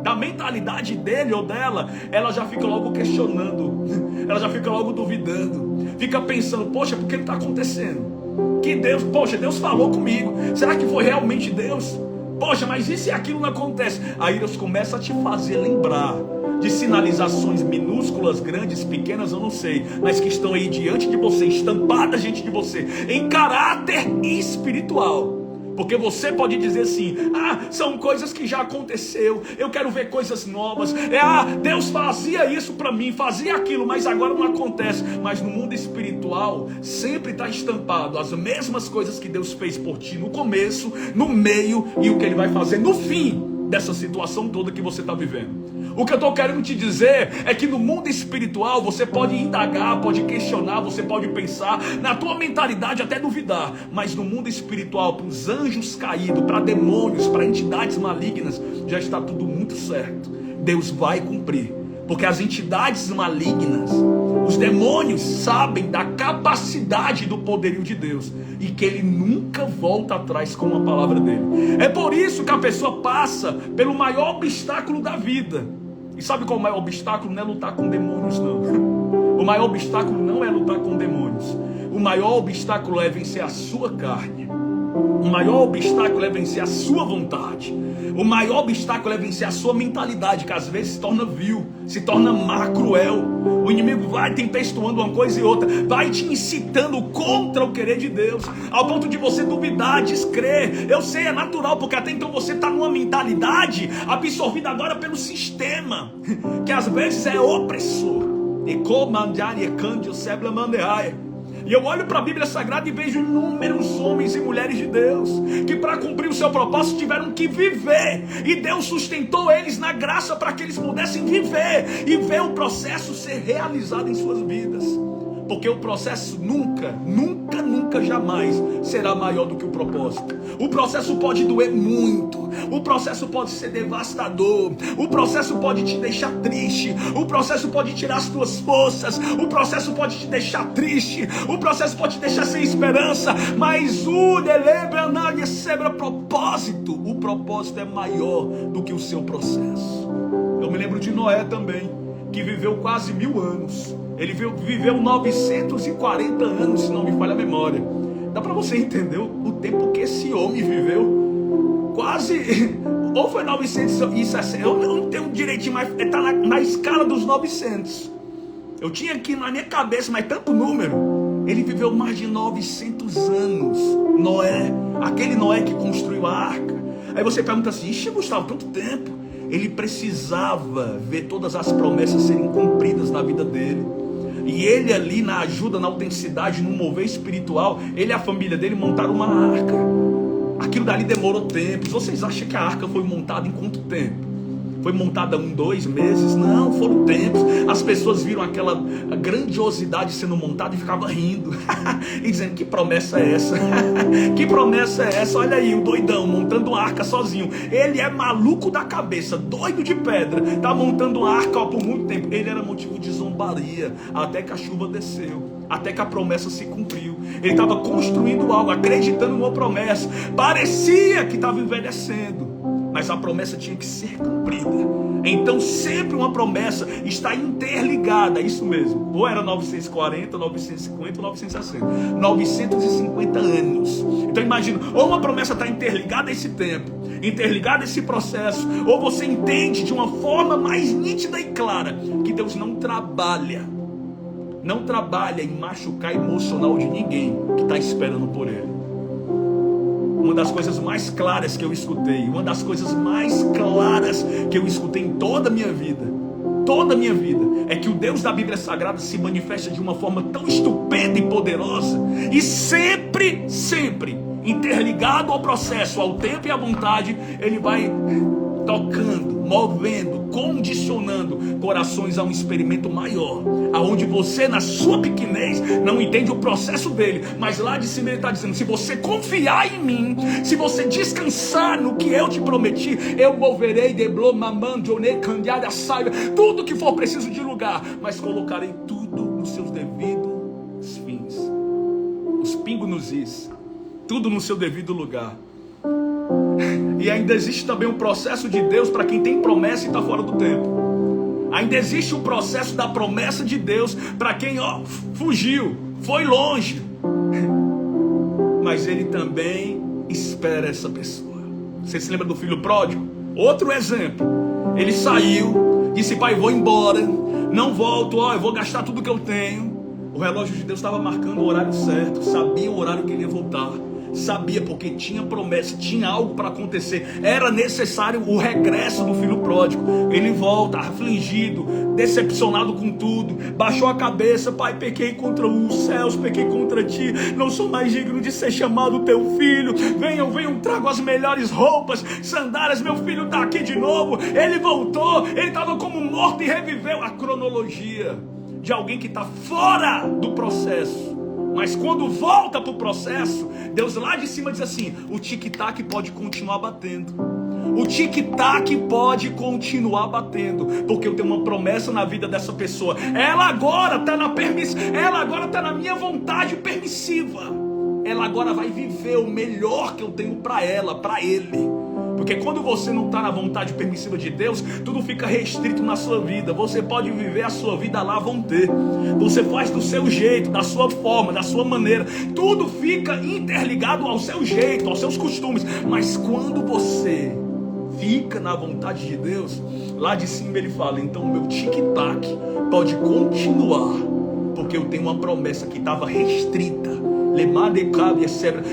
da mentalidade dele ou dela, ela já fica logo questionando, ela já fica logo duvidando, fica pensando, poxa, por que não está acontecendo? Que Deus, poxa, Deus falou comigo, será que foi realmente Deus? Poxa, mas e se aquilo não acontece? Aí Deus começa a te fazer lembrar de sinalizações minúsculas, grandes, pequenas, eu não sei, mas que estão aí diante de você, estampadas diante de você, em caráter espiritual. Porque você pode dizer assim, são coisas que já aconteceu, eu quero ver coisas novas, Deus fazia isso para mim, fazia aquilo, mas agora não acontece. Mas no mundo espiritual, sempre está estampado as mesmas coisas que Deus fez por ti no começo, no meio e o que Ele vai fazer no fim dessa situação toda que você está vivendo. O que eu estou querendo te dizer é que no mundo espiritual você pode indagar, pode questionar, você pode pensar, na tua mentalidade até duvidar, mas no mundo espiritual, para os anjos caídos, para demônios, para entidades malignas, já está tudo muito certo. Deus vai cumprir, porque as entidades malignas, os demônios sabem da capacidade do poderio de Deus e que Ele nunca volta atrás com a palavra dele. É por isso que a pessoa passa pelo maior obstáculo da vida. E sabe qual é o maior obstáculo? Não é lutar com demônios, não. O maior obstáculo não é lutar com demônios. O maior obstáculo é vencer a sua carne. O maior obstáculo é vencer a sua vontade. O maior obstáculo é vencer a sua mentalidade, que às vezes se torna vil, se torna má, cruel. O inimigo vai tempestuando uma coisa e outra, vai te incitando contra o querer de Deus, ao ponto de você duvidar, descrer. Eu sei, é natural, porque até então você está numa mentalidade absorvida agora pelo sistema, que às vezes é opressor. E eu olho para a Bíblia Sagrada e vejo inúmeros homens e mulheres de Deus que para cumprir o seu propósito tiveram que viver, e Deus sustentou eles na graça para que eles pudessem viver e ver o processo ser realizado em suas vidas. Porque o processo nunca, jamais será maior do que o propósito. O processo pode doer muito, o processo pode ser devastador, o processo pode te deixar triste, o processo pode tirar as tuas forças, o processo pode te deixar triste, o processo pode te deixar sem esperança, mas o propósito é maior do que o seu processo. Eu me lembro de Noé também, que viveu quase 1000 anos. Ele viveu 940 anos, se não me falha a memória. Dá para você entender o tempo que esse homem viveu? Quase, ou foi 960, eu não tenho direitinho, mas está na escala dos 900. Eu tinha aqui na minha cabeça, mas tanto número. Ele viveu mais de 900 anos. Noé, aquele Noé que construiu a arca. Aí você pergunta assim, ixi, Gustavo, tanto tempo. Ele precisava ver todas as promessas serem cumpridas na vida dele. E ele ali na ajuda, na autenticidade, no mover espiritual, ele e a família dele montaram uma arca. Aquilo dali demorou tempos. Vocês acham que a arca foi montada em quanto tempo? Foi montada 1, 2 meses? Não, foram tempos. As pessoas viram aquela grandiosidade sendo montada e ficavam rindo. E dizendo, que promessa é essa? Que promessa é essa? Olha aí, o doidão montando uma arca sozinho. Ele é maluco da cabeça, doido de pedra. Tá montando uma arca por muito tempo. Ele era motivo de zombaria, até que a chuva desceu, até que a promessa se cumpriu. Ele estava construindo algo, acreditando numa promessa. Parecia que estava envelhecendo, mas a promessa tinha que ser cumprida. Então sempre uma promessa está interligada, isso mesmo. Ou era 940, 950 ou 960. 950 anos. Então imagina, ou uma promessa está interligada a esse tempo, interligada a esse processo, ou você entende de uma forma mais nítida e clara que Deus não trabalha em machucar emocional de ninguém que está esperando por Ele. Uma das coisas mais claras que eu escutei, em toda a minha vida, é que o Deus da Bíblia Sagrada se manifesta de uma forma tão estupenda e poderosa, e sempre, interligado ao processo, ao tempo e à vontade, Ele vai tocando, movendo, condicionando corações a um experimento maior, aonde você, na sua pequenez, não entende o processo dele, mas lá de cima ele está dizendo, se você confiar em mim, se você descansar no que eu te prometi, eu moverei tudo que for preciso de lugar, mas colocarei tudo nos seus devidos fins, os pingos nos is, tudo no seu devido lugar. E ainda existe também um processo de Deus para quem tem promessa e está fora do tempo. Ainda existe um processo da promessa de Deus para quem fugiu, foi longe. Mas Ele também espera essa pessoa. Você se lembra do filho pródigo? Outro exemplo. Ele saiu, disse, pai, vou embora, não volto, eu vou gastar tudo que eu tenho. O relógio de Deus estava marcando o horário certo, sabia o horário que ele ia voltar. Sabia, porque tinha promessa, tinha algo para acontecer. Era necessário o regresso do filho pródigo. Ele volta afligido, decepcionado com tudo, baixou a cabeça, pai, pequei contra os céus, pequei contra ti, não sou mais digno de ser chamado teu filho. Venham, trago as melhores roupas, sandálias, meu filho está aqui de novo. Ele voltou, ele estava como morto e reviveu. A cronologia de alguém que está fora do processo. Mas quando volta para o processo, Deus lá de cima diz assim, o tic-tac pode continuar batendo. O tic-tac pode continuar batendo, porque eu tenho uma promessa na vida dessa pessoa. Ela agora está na minha vontade permissiva. Ela agora vai viver o melhor que eu tenho para ela, para ele. Porque quando você não está na vontade permissiva de Deus, tudo fica restrito na sua vida. Você pode viver a sua vida lá, vão ter. Você faz do seu jeito, da sua forma, da sua maneira. Tudo fica interligado ao seu jeito, aos seus costumes. Mas quando você fica na vontade de Deus, lá de cima ele fala, então meu tic-tac pode continuar, porque eu tenho uma promessa que estava restrita.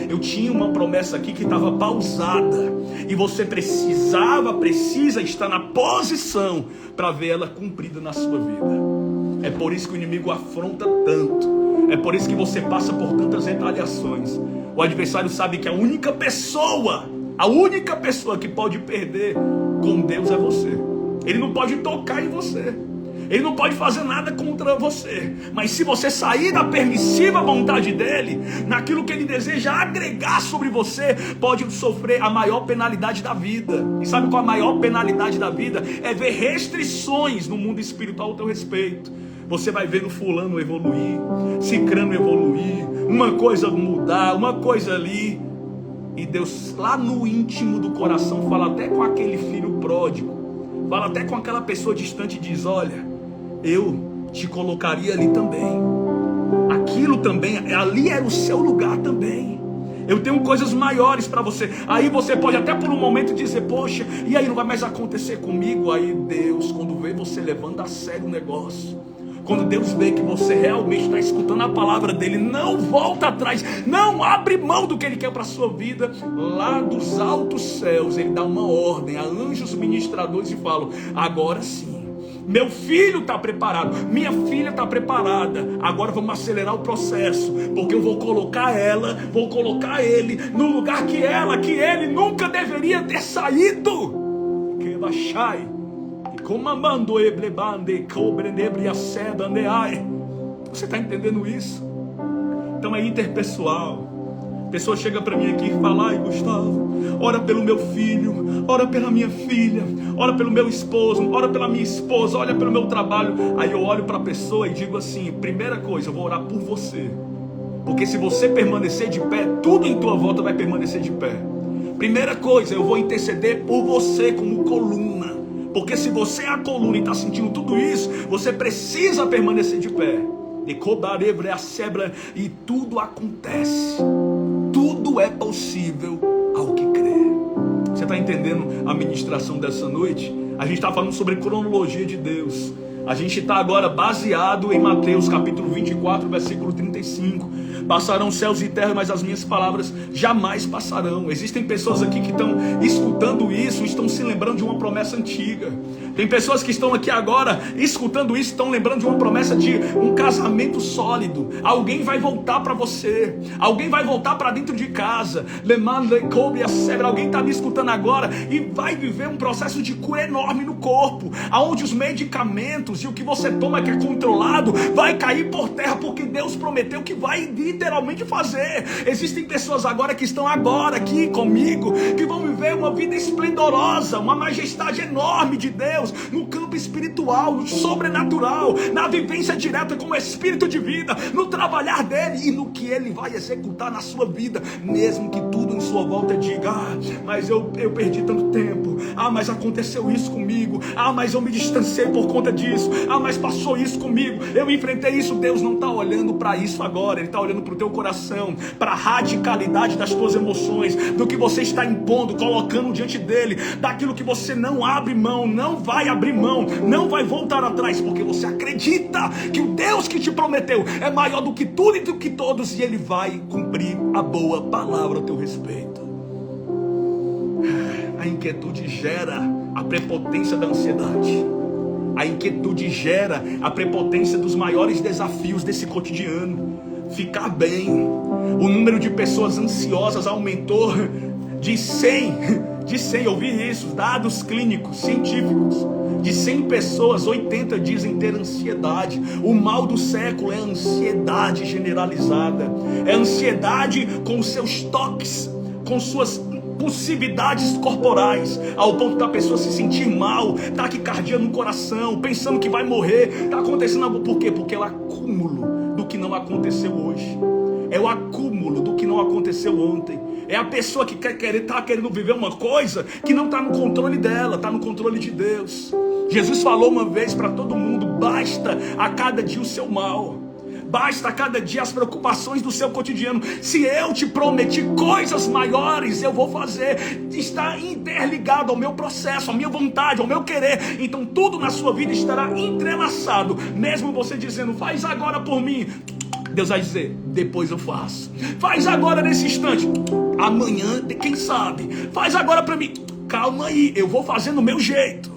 Eu tinha uma promessa aqui que estava pausada, e você precisa estar na posição para ver ela cumprida na sua vida. É por isso que o inimigo afronta tanto, é por isso que você passa por tantas retaliações. O adversário sabe que a única pessoa que pode perder com Deus é você. Ele não pode tocar em você, ele não pode fazer nada contra você. Mas se você sair da permissiva vontade dele, naquilo que ele deseja agregar sobre você, pode sofrer a maior penalidade da vida. E sabe qual é a maior penalidade da vida? É ver restrições no mundo espiritual ao teu respeito. Você vai vendo fulano evoluir, cicrano evoluir, uma coisa mudar, uma coisa ali. E Deus lá no íntimo do coração fala até com aquele filho pródigo, fala até com aquela pessoa distante e diz, olha, eu te colocaria ali também. Aquilo também, ali era o seu lugar também. Eu tenho coisas maiores para você. Aí você pode até por um momento dizer, poxa, e aí não vai mais acontecer comigo? Aí Deus, quando vê você levando a sério o negócio, quando Deus vê que você realmente está escutando a palavra dele, não volta atrás, não abre mão do que ele quer para a sua vida, lá dos altos céus ele dá uma ordem a anjos ministradores e fala, agora sim, meu filho está preparado, minha filha está preparada, agora vamos acelerar o processo, porque eu vou colocar ele no lugar que ele nunca deveria ter saído. Que baixai, Você está entendendo isso? Então é interpessoal. A pessoa chega para mim aqui e fala: ai, Gustavo, ora pelo meu filho, ora pela minha filha, ora pelo meu esposo, ora pela minha esposa, olha pelo meu trabalho. Aí eu olho para a pessoa e digo assim: primeira coisa, eu vou orar por você, porque se você permanecer de pé, tudo em tua volta vai permanecer de pé. Primeira coisa, eu vou interceder por você como coluna, porque se você é a coluna e está sentindo tudo isso, você precisa permanecer de pé. E tudo acontece, tudo é possível ao que crê. Você está entendendo a ministração dessa noite? A gente está falando sobre cronologia de Deus. A gente está agora baseado em Mateus capítulo 24, versículo 35. Passarão céus e terra, mas as minhas palavras jamais passarão. Existem pessoas aqui que estão escutando isso, estão se lembrando de uma promessa antiga. Tem pessoas que estão aqui agora escutando isso, estão lembrando de uma promessa de um casamento sólido. Alguém vai voltar para você, alguém vai voltar para dentro de casa. Alguém está me escutando agora e vai viver um processo de cura enorme no corpo, aonde os medicamentos e o que você toma que é controlado vai cair por terra, porque Deus prometeu que vai literalmente fazer. Existem pessoas agora que estão agora aqui comigo, que vão viver uma vida esplendorosa, uma majestade enorme de Deus, no campo espiritual, no sobrenatural, na vivência direta com o Espírito de vida, no trabalhar dele e no que ele vai executar na sua vida, mesmo que tudo em sua volta diga: ah, mas eu perdi tanto tempo, ah, mas aconteceu isso comigo, ah, mas eu me distanciei por conta disso, ah, mas passou isso comigo, eu enfrentei isso. Deus não está olhando para isso agora, Ele está olhando para o teu coração, para a radicalidade das tuas emoções, do que você está impondo, colocando diante dele, daquilo que você não abre mão, não vai abrir mão, não vai voltar atrás, porque você acredita que o Deus que te prometeu é maior do que tudo e do que todos, e Ele vai cumprir a boa palavra a teu respeito. A inquietude gera a prepotência da ansiedade. A inquietude gera a prepotência dos maiores desafios desse cotidiano. Ficar bem. O número de pessoas ansiosas aumentou de 100, eu vi isso, dados clínicos, científicos. De 100 pessoas, 80 dizem ter ansiedade. O mal do século é a ansiedade generalizada. É a ansiedade com os seus toques, com suas possibilidades corporais, ao ponto da pessoa se sentir mal, taquicardia no coração, pensando que vai morrer. Está acontecendo algo, por quê? Porque é o acúmulo do que não aconteceu hoje, é o acúmulo do que não aconteceu ontem. É a pessoa que está querendo viver uma coisa que não está no controle dela, está no controle de Deus. Jesus falou uma vez para todo mundo: basta a cada dia o seu mal, basta a cada dia as preocupações do seu cotidiano. Se eu te prometi coisas maiores, eu vou fazer. Está interligado ao meu processo, à minha vontade, ao meu querer. Então tudo na sua vida estará entrelaçado. Mesmo você dizendo: faz agora por mim, Deus vai dizer: depois eu faço. Faz agora nesse instante, amanhã, quem sabe. Faz agora para mim, calma aí, eu vou fazer no meu jeito.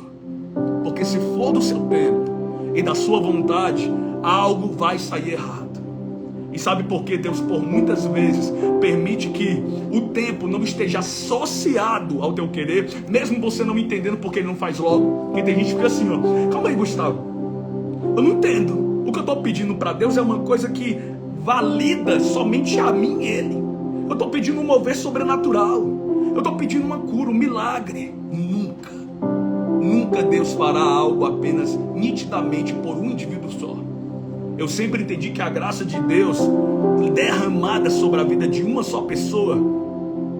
Porque se for do seu tempo e da sua vontade, algo vai sair errado. E sabe por que Deus, por muitas vezes, permite que o tempo não esteja associado ao teu querer, mesmo você não entendendo porque Ele não faz logo? Porque tem gente que fica assim, ó: calma aí, Gustavo, eu não entendo. O que eu estou pedindo para Deus é uma coisa que valida somente a mim e Ele. Eu estou pedindo um mover sobrenatural, eu estou pedindo uma cura, um milagre. Nunca Deus fará algo apenas nitidamente por um indivíduo só. Eu sempre entendi que a graça de Deus derramada sobre a vida de uma só pessoa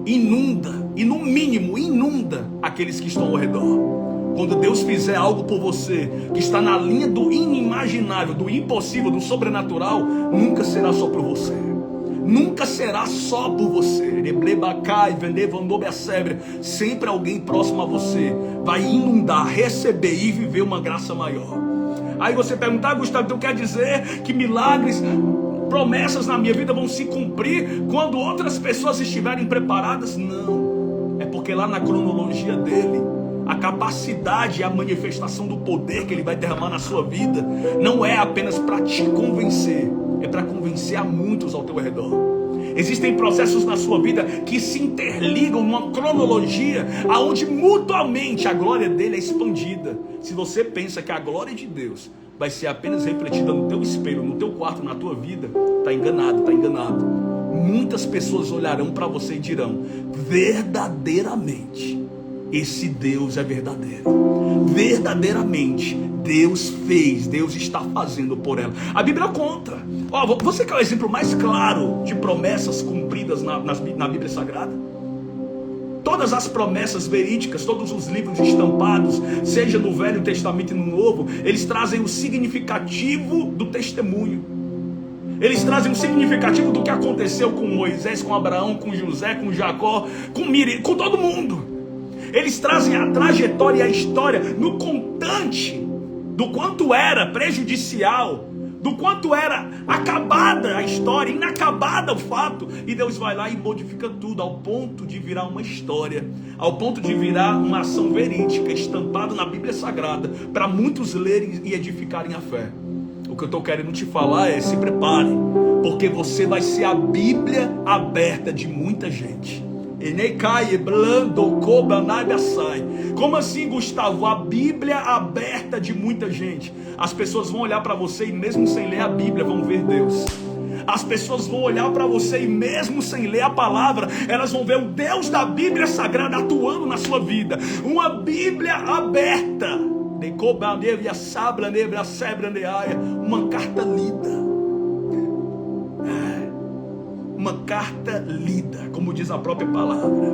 inunda, e no mínimo inunda aqueles que estão ao redor. Quando Deus fizer algo por você que está na linha do inimaginável, do impossível, do sobrenatural, nunca será só por você. Nunca será só por você. Sempre alguém próximo a você vai inundar, receber e viver uma graça maior. Aí você pergunta: Gustavo, então quer dizer que milagres, promessas na minha vida vão se cumprir quando outras pessoas estiverem preparadas? Não. É porque lá na cronologia dele, a capacidade e a manifestação do poder que Ele vai derramar na sua vida não é apenas para te convencer, é para convencer a muitos ao teu redor. Existem processos na sua vida que se interligam numa cronologia aonde mutuamente a glória dele é expandida. Se você pensa que a glória de Deus vai ser apenas refletida no teu espelho, no teu quarto, na tua vida, está enganado, está enganado. Muitas pessoas olharão para você e dirão: verdadeiramente, esse Deus é verdadeiro. Verdadeiramente, Deus fez, Deus está fazendo por ela. A Bíblia conta. Você quer o exemplo mais claro de promessas cumpridas na Bíblia Sagrada? Todas as promessas verídicas, todos os livros estampados, seja no Velho Testamento e no Novo, eles trazem o significativo do testemunho. Eles trazem o significativo do que aconteceu com Moisés, com Abraão, com José, com Jacó, com Miriam, com todo mundo. Eles trazem a trajetória e a história no contante do quanto era prejudicial, do quanto era acabada a história, inacabada o fato, e Deus vai lá e modifica tudo ao ponto de virar uma história, ao ponto de virar uma ação verídica estampada na Bíblia Sagrada, para muitos lerem e edificarem a fé. O que eu estou querendo te falar é: se prepare, porque você vai ser a Bíblia aberta de muita gente. Como assim, Gustavo? A Bíblia aberta de muita gente. As pessoas vão olhar para você e mesmo sem ler a Bíblia vão ver Deus. As pessoas vão olhar para você e mesmo sem ler a palavra, elas vão ver o Deus da Bíblia Sagrada atuando na sua vida. Uma Bíblia aberta. Uma carta lida. Uma carta lida, como diz a própria palavra.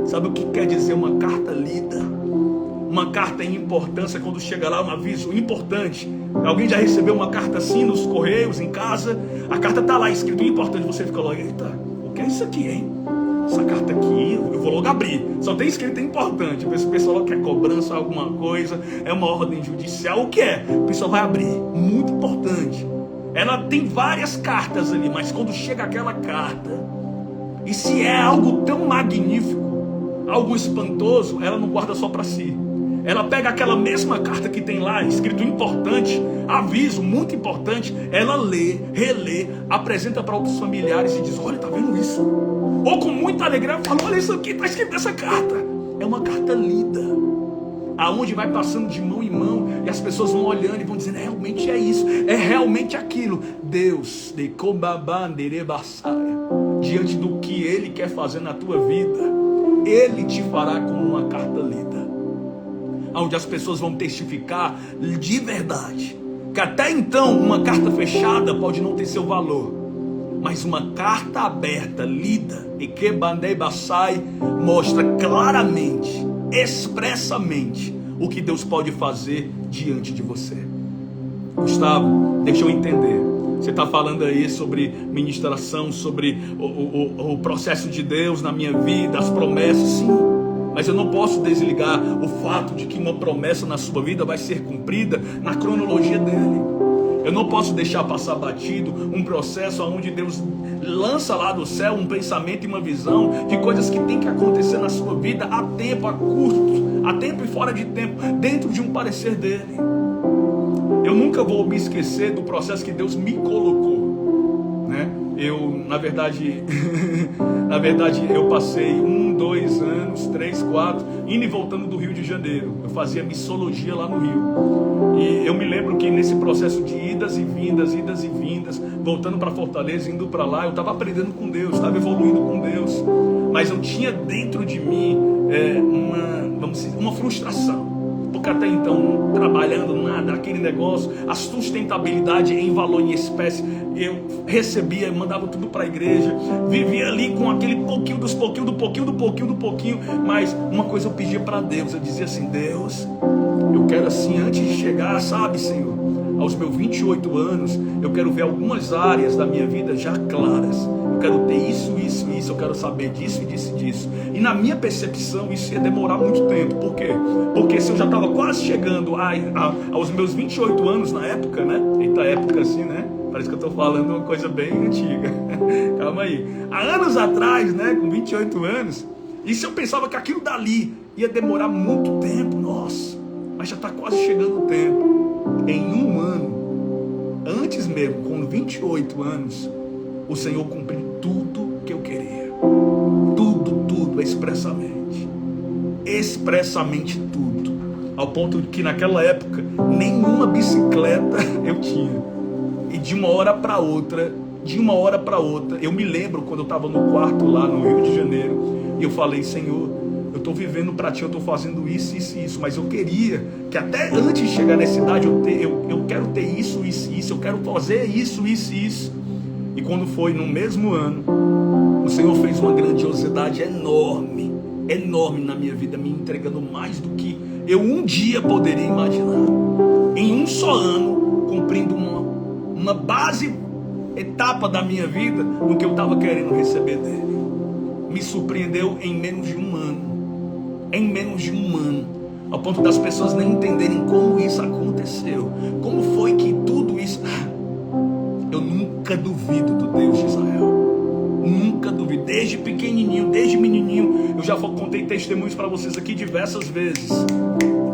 Sabe o que quer dizer uma carta lida? Uma carta em importância, quando chega lá um aviso importante. Alguém já recebeu uma carta assim nos correios, em casa? A carta está lá escrito importante, você fica logo: eita, o que é isso aqui, hein? Essa carta aqui, eu vou logo abrir. Só tem escrito importante. O pessoal quer cobrança, alguma coisa, é uma ordem judicial, o que é? O pessoal vai abrir, muito importante. Ela tem várias cartas ali, mas quando chega aquela carta, e se é algo tão magnífico, algo espantoso, ela não guarda só para si. Ela pega aquela mesma carta que tem lá, escrito importante, aviso, muito importante, ela lê, relê, apresenta para outros familiares e diz: olha, tá vendo isso? Ou com muita alegria fala: olha isso aqui, tá escrito nessa carta. É uma carta lida, aonde vai passando de mão em mão, e as pessoas vão olhando e vão dizendo: realmente é isso, é realmente aquilo. Deus, diante do que Ele quer fazer na tua vida, Ele te fará como uma carta lida, onde as pessoas vão testificar de verdade, que até então uma carta fechada pode não ter seu valor, mas uma carta aberta, lida, e que bandei basai, mostra claramente, expressamente, o que Deus pode fazer diante de você. Gustavo, deixa eu entender. Você está falando aí sobre ministração, sobre o processo de Deus na minha vida, as promessas, sim. Mas eu não posso desligar o fato de que uma promessa na sua vida vai ser cumprida na cronologia dele. Eu não posso deixar passar batido um processo onde Deus lança lá do céu um pensamento e uma visão de coisas que tem que acontecer na sua vida a tempo, a curto, a tempo e fora de tempo, dentro de um parecer dele. Eu nunca vou me esquecer do processo que Deus me colocou, né? Eu, na verdade, eu passei 1, 2 anos, 3, 4, indo e voltando do Rio de Janeiro. Eu fazia missologia lá no Rio. E eu me lembro que nesse processo de idas e vindas, voltando para Fortaleza, indo para lá, eu estava aprendendo com Deus, estava evoluindo com Deus. Mas eu tinha dentro de mim uma frustração. Porque até então, trabalhando nada, aquele negócio, a sustentabilidade em valor em espécie, eu recebia, mandava tudo para a igreja, vivia ali com aquele pouquinho, mas uma coisa eu pedia para Deus, eu dizia assim: Deus, eu quero assim, antes de chegar, sabe, Senhor, aos meus 28 anos, eu quero ver algumas áreas da minha vida já claras. Eu quero ter isso, eu quero saber disso. E na minha percepção, isso ia demorar muito tempo. Por quê? Porque se eu já estava quase chegando aos meus 28 anos na época, né? Eita, época assim, né? Parece que eu estou falando uma coisa bem antiga. Calma aí. Há anos atrás, né? Com 28 anos. E se eu pensava que aquilo dali ia demorar muito tempo, nossa, mas já está quase chegando o tempo. Em um ano, antes mesmo, com 28 anos, o Senhor cumpriu tudo que expressamente. Expressamente tudo. Ao ponto de que naquela época nenhuma bicicleta eu tinha. E de uma hora para outra, eu me lembro quando eu estava no quarto lá no Rio de Janeiro, e eu falei: Senhor, eu estou vivendo para Ti, eu estou fazendo isso, isso e isso, mas eu queria que até antes de chegar nessa idade eu quero ter isso, isso e isso, eu quero fazer isso, isso e isso. E quando foi no mesmo ano, o Senhor fez uma grandiosidade enorme, enorme na minha vida, me entregando mais do que eu um dia poderia imaginar. Em um só ano, cumprindo uma base etapa da minha vida no que eu estava querendo receber dele. Me surpreendeu em menos de um ano. Em menos de um ano. Ao ponto das pessoas nem entenderem como isso aconteceu. Como foi que tudo isso... Eu nunca duvido do Deus de Israel. Nunca duvido. Desde pequenininho, desde menininho, eu já contei testemunhos para vocês aqui diversas vezes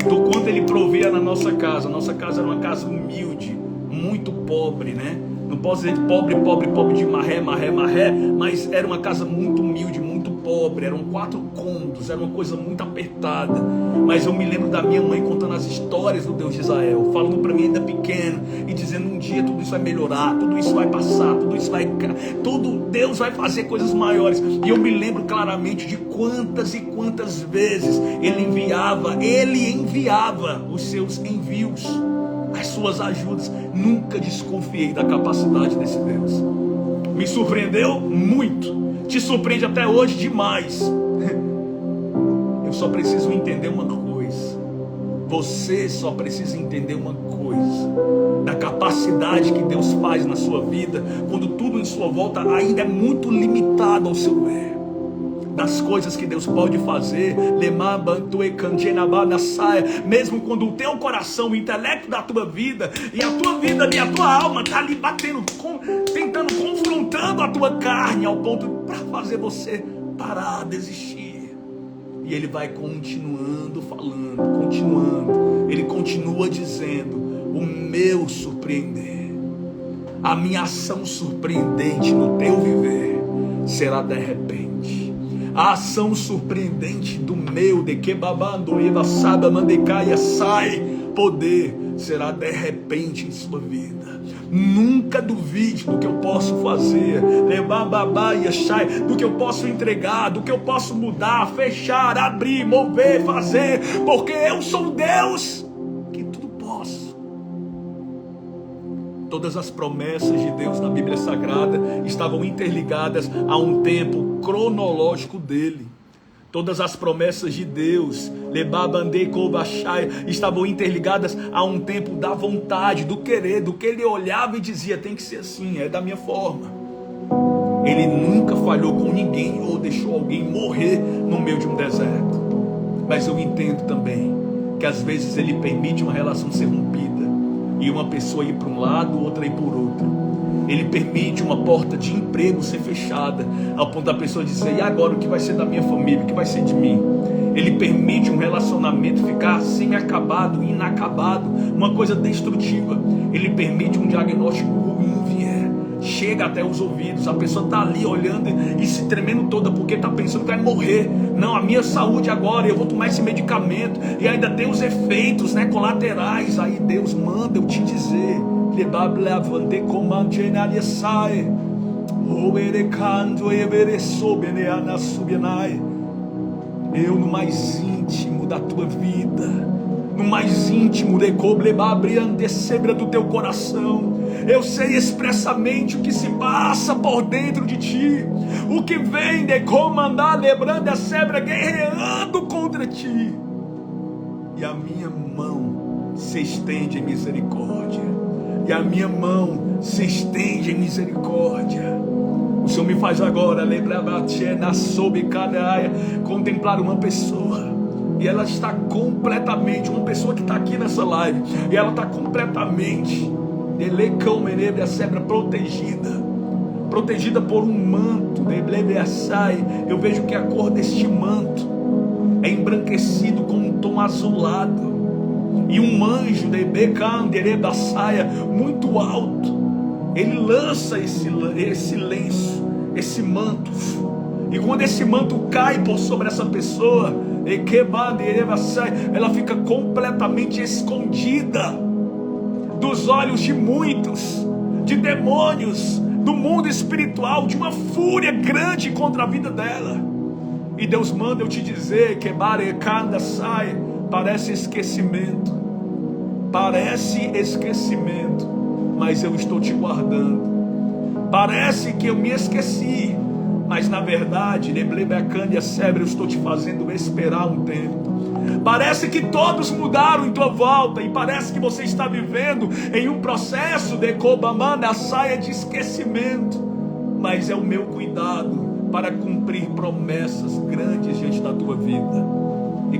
do quanto ele provia na nossa casa. Nossa casa era uma casa humilde, muito pobre, né? Não posso dizer pobre de marré, mas era uma casa muito humilde, muito pobre. Eram 4 cômodos, era uma coisa muito apertada. Mas eu me lembro da minha mãe contando as histórias do Deus de Israel, falando para mim ainda pequeno e dizendo: um dia tudo isso vai melhorar, tudo isso vai passar, Deus vai fazer coisas maiores. E eu me lembro claramente de quantas e quantas vezes ele enviava os seus envios, as suas ajudas. Nunca desconfiei da capacidade desse Deus. Me surpreendeu muito. Te surpreende até hoje demais. Eu só preciso entender uma coisa. Você só precisa entender uma coisa: da capacidade que Deus faz na sua vida, quando tudo em sua volta ainda é muito limitado ao seu ver. Das coisas que Deus pode fazer, mesmo quando o teu coração, o intelecto da tua vida e a tua alma está ali batendo, tentando, confrontando a tua carne, ao ponto para fazer você parar, desistir. E ele vai continuando falando, ele continua dizendo: o meu surpreender, a minha ação surpreendente no teu viver será de repente. A ação surpreendente do meu, de que babando, eva sada, mandecaia, sai, poder, será de repente em sua vida. Nunca duvide do que eu posso fazer, do que eu posso entregar, do que eu posso mudar, fechar, abrir, mover, fazer, porque eu sou Deus que tudo posso. Todas as promessas de Deus na Bíblia Sagrada estavam interligadas a um tempo cronológico dele. Todas as promessas de Deus estavam interligadas a um tempo da vontade, do querer, do que ele olhava e dizia: tem que ser assim, é da minha forma. Ele nunca falhou com ninguém ou deixou alguém morrer no meio de um deserto. Mas eu entendo também que às vezes ele permite uma relação ser rompida e uma pessoa ir para um lado, outra ir por outro. Ele permite uma porta de emprego ser fechada, ao ponto da pessoa dizer: e agora o que vai ser da minha família, o que vai ser de mim? Ele permite um relacionamento ficar semi-acabado, inacabado, uma coisa destrutiva. Ele permite um diagnóstico ruim vier, chega até os ouvidos, a pessoa está ali olhando e se tremendo toda, porque está pensando que vai morrer. Não, a minha saúde agora, eu vou tomar esse medicamento, e ainda tem os efeitos, né, colaterais. Aí Deus manda eu te dizer: eu no mais íntimo da tua vida, no mais íntimo do teu coração, eu sei expressamente o que se passa por dentro de ti, o que vem de comandar, lembrando a sebra, guerreando contra ti. E a minha mão se estende em misericórdia. E a minha mão se estende em misericórdia. O Senhor me faz agora contemplar uma pessoa, e ela está completamente, uma pessoa que está aqui nessa live, e ela está completamente protegida por um manto. Eu vejo que a cor deste manto é embranquecido com um tom azulado, e um anjo de Becanderebaçaia muito alto, ele lança esse lenço, esse manto, E quando esse manto cai por sobre essa pessoa, ela fica completamente escondida dos olhos de muitos, de demônios, do mundo espiritual, de uma fúria grande contra a vida dela. E Deus manda eu te dizer que parece esquecimento, mas eu estou te guardando. Parece que eu me esqueci, mas na verdade, eu estou te fazendo esperar um tempo. Parece que todos mudaram em tua volta, e parece que você está vivendo em um processo de de esquecimento, mas é o meu cuidado para cumprir promessas grandes diante da tua vida. E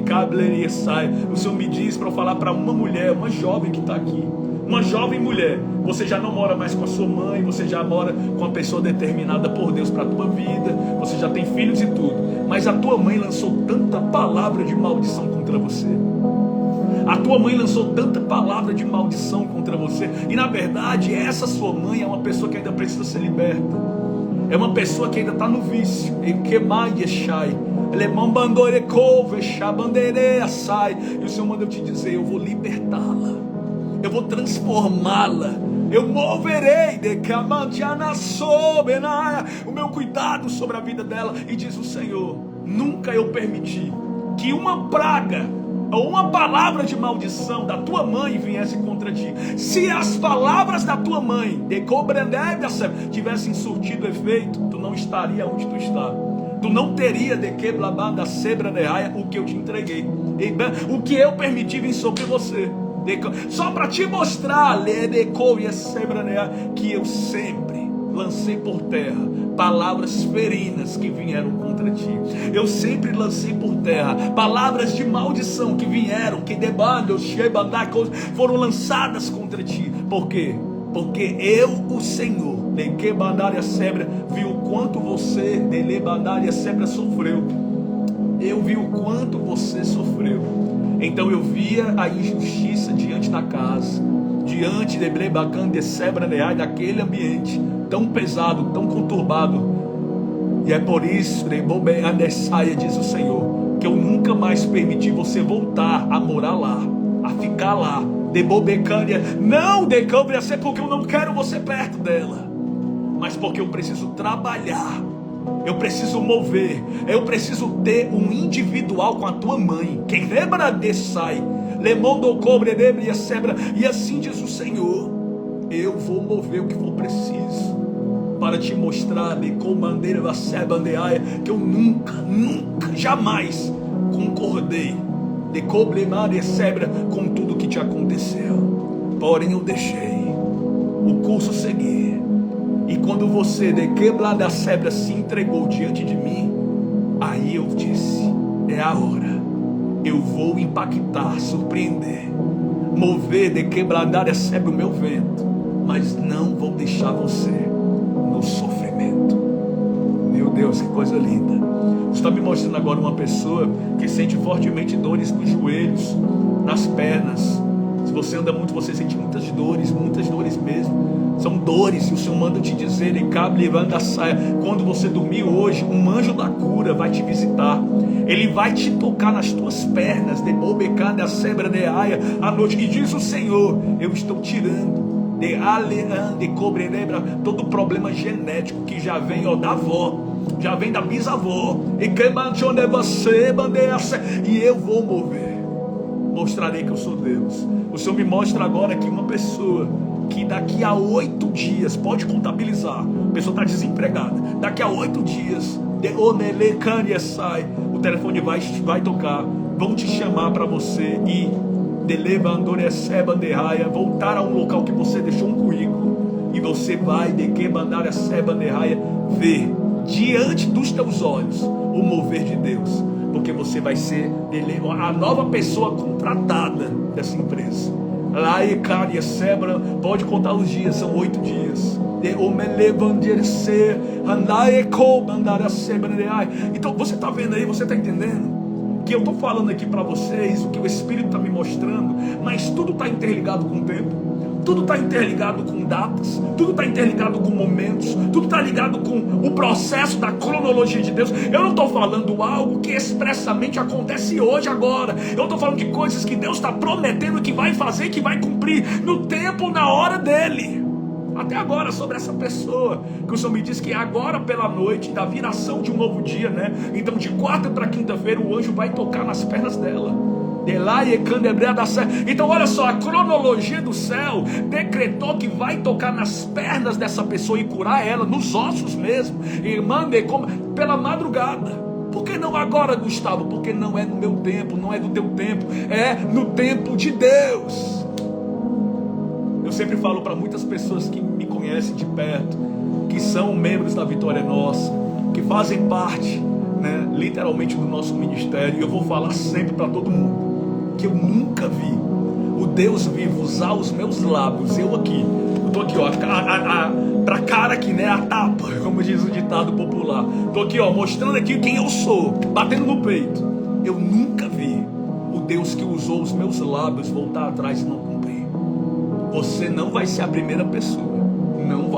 o Senhor me diz para eu falar para uma mulher, uma jovem que está aqui, uma jovem mulher. Você já não mora mais com a sua mãe, você já mora com uma pessoa determinada por Deus para a tua vida, você já tem filhos e tudo, mas a tua mãe lançou tanta palavra de maldição contra você. A tua mãe lançou tanta palavra de maldição contra você, e na verdade essa sua mãe é uma pessoa que ainda precisa ser liberta. É uma pessoa que ainda está no vício. E o Senhor manda eu te dizer: eu vou libertá-la, eu vou transformá-la, eu moverei o meu cuidado sobre a vida dela. E diz o Senhor: nunca eu permiti que uma praga ou uma palavra de maldição da tua mãe viesse contra ti. Se as palavras da tua mãe tivessem surtido efeito, tu não estaria onde tu está. Tu não teria o que eu te entreguei, o que eu permiti vir sobre você, só para te mostrar que eu sempre lancei por terra palavras ferinas que vieram contra ti. Eu sempre lancei por terra palavras de maldição que vieram, foram lançadas contra ti. Por quê? Porque eu, o Senhor, vi o quanto você sofreu. Eu vi o quanto você sofreu. Então eu via a injustiça diante da casa, diante daquele ambiente tão pesado, tão conturbado. E é por isso, diz o Senhor, que eu nunca mais permiti você voltar a morar lá, a ficar lá. Não, porque eu não quero você perto dela, mas porque eu preciso trabalhar, eu preciso mover, eu preciso ter um individual com a tua mãe. E assim diz o Senhor: eu vou mover o que for preciso para te mostrar que eu nunca, jamais concordei com tudo que te aconteceu. Porém eu deixei o curso seguir, e quando você se entregou diante de mim, aí eu disse: é a hora. Eu vou impactar, surpreender, mover o meu vento, mas não vou deixar você no sofrimento. Meu Deus, que coisa linda. Você está me mostrando agora uma pessoa que sente fortemente dores nos joelhos, nas pernas. Se você anda muito, você sente muitas dores mesmo. São dores, e o Senhor manda te dizer: quando você dormir hoje, um anjo da cura vai te visitar. Ele vai te tocar nas tuas pernas, à noite. E diz o Senhor: eu estou tirando todo problema genético que já vem da avó, já vem da bisavó, e eu vou mostrarei que eu sou Deus. O Senhor me mostra agora que uma pessoa que daqui a 8 dias, pode contabilizar, a pessoa está desempregada, daqui a 8 dias, o telefone vai tocar, vão te chamar para você ir voltar a um local que você deixou um currículo, e você vai ver diante dos teus olhos o mover de Deus, porque você vai ser a nova pessoa contratada dessa empresa. Lá e pode contar os dias, são 8 dias. Então você está vendo aí, você está entendendo que eu estou falando aqui para vocês o que o Espírito está me mostrando, mas tudo está interligado com o tempo. Tudo está interligado com datas, tudo está interligado com momentos, tudo está ligado com o processo da cronologia de Deus. Eu não estou falando algo que expressamente acontece hoje, agora. Eu estou falando de coisas que Deus está prometendo que vai fazer, que vai cumprir no tempo, na hora dele. Até agora, sobre essa pessoa, que o Senhor me diz que é agora pela noite, da viração de um novo dia, né? Então de quarta para quinta-feira o anjo vai tocar nas pernas dela. Então olha só, a cronologia do céu decretou que vai tocar nas pernas dessa pessoa e curar ela, nos ossos mesmo, e mande pela madrugada. Por que não agora, Gustavo? Porque não é no meu tempo, não é no teu tempo, é no tempo de Deus. Eu sempre falo para muitas pessoas que me conhecem de perto, que são membros da Vitória Nossa, que fazem parte, né, literalmente do nosso ministério. E eu vou falar sempre para todo mundo que eu nunca vi o Deus vivo usar os meus lábios, eu tô aqui, ó, pra cara aqui, né, a tapa, como diz o ditado popular. Tô aqui, ó, mostrando aqui quem eu sou, batendo no peito. Eu nunca vi o Deus que usou os meus lábios voltar atrás e não cumprir. Você não vai ser a primeira pessoa, não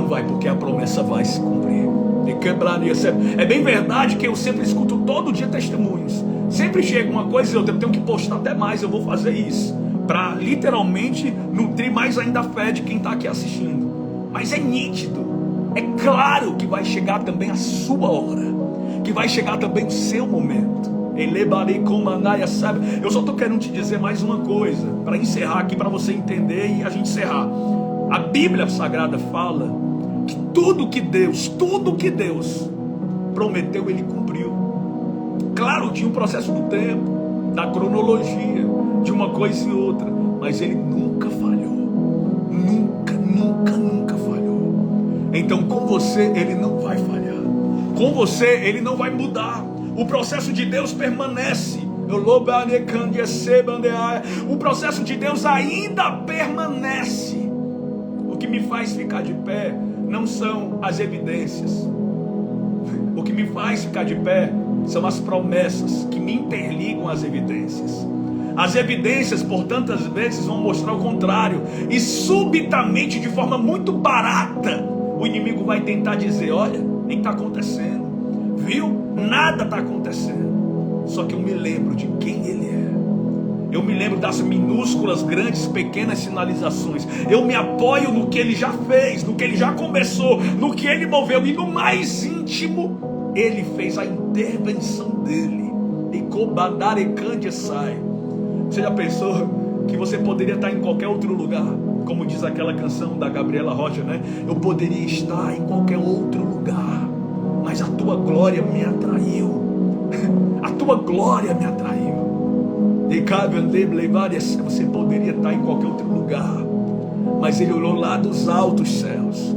vai, porque a promessa vai se cumprir. E quebraria. É bem verdade que eu sempre escuto todo dia testemunhos. Sempre chega uma coisa e outra, eu tenho que postar até mais, eu vou fazer isso, para literalmente nutrir mais ainda a fé de quem está aqui assistindo. Mas é nítido, é claro que vai chegar também a sua hora, que vai chegar também o seu momento. Eu só estou querendo te dizer mais uma coisa, para encerrar aqui, para você entender e a gente encerrar. A Bíblia Sagrada fala que tudo que Deus prometeu, Ele cumpriu. Claro, tinha um processo do tempo, da cronologia, de uma coisa e outra, mas Ele nunca falhou. Nunca falhou. Então com você Ele não vai falhar. Com você Ele não vai mudar. O processo de Deus permanece. O processo de Deus ainda permanece. O que me faz ficar de pé não são as evidências. O que me faz ficar de pé são as promessas que me interligam às evidências. As evidências, por tantas vezes, vão mostrar o contrário. E subitamente, de forma muito barata, o inimigo vai tentar dizer: olha, nem está acontecendo. Viu? Nada está acontecendo. Só que eu me lembro de quem Ele é. Eu me lembro das minúsculas, grandes, pequenas sinalizações. Eu me apoio no que Ele já fez, no que Ele já começou, no que Ele moveu. E no mais íntimo, Ele fez a intervenção dele. E Kobandarekande sai. Você já pensou que você poderia estar em qualquer outro lugar? Como diz aquela canção da Gabriela Rocha, né? Eu poderia estar em qualquer outro lugar, mas a tua glória me atraiu. A tua glória me atraiu. Você poderia estar em qualquer outro lugar, mas Ele olhou lá dos altos céus.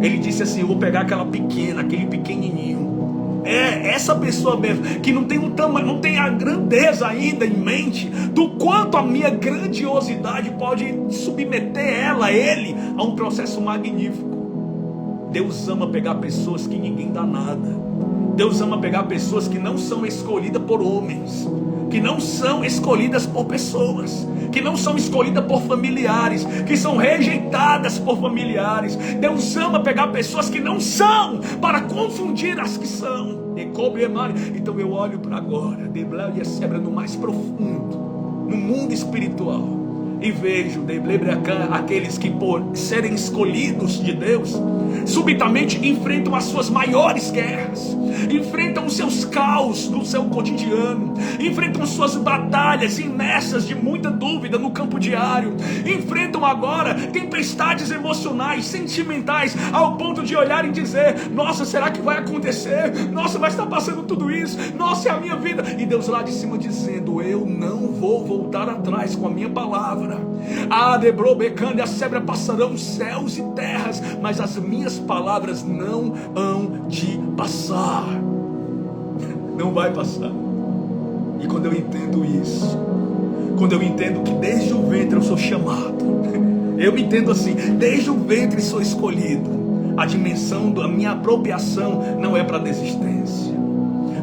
Ele disse assim: eu vou pegar aquela pequena, aquele pequenininho. É essa pessoa mesmo, que não tem não tem a grandeza ainda em mente do quanto a minha grandiosidade pode submeter ele, a um processo magnífico. Deus ama pegar pessoas que ninguém dá nada. Deus ama pegar pessoas que não são escolhidas por homens, que não são escolhidas por pessoas, que não são escolhidas por familiares, que são rejeitadas por familiares. Deus ama pegar pessoas que não são, para confundir as que são. Então eu olho para agora, no mais profundo, no mundo espiritual, e vejo aqueles que, por serem escolhidos de Deus, subitamente enfrentam as suas maiores guerras, enfrentam os seus caos no seu cotidiano, enfrentam suas batalhas imersas de muita dúvida no campo diário, enfrentam agora tempestades emocionais, sentimentais, ao ponto de olhar e dizer: nossa, será que vai acontecer? Nossa, vai estar passando tudo isso? Nossa, é a minha vida. E Deus lá de cima dizendo: eu não vou voltar atrás com a minha palavra. A sebra passarão céus e terras, mas as minhas palavras não hão de passar. Não vai passar. E quando eu entendo isso, quando eu entendo que desde o ventre eu sou chamado, eu me entendo assim: desde o ventre sou escolhido. A dimensão da minha apropriação não é para desistência.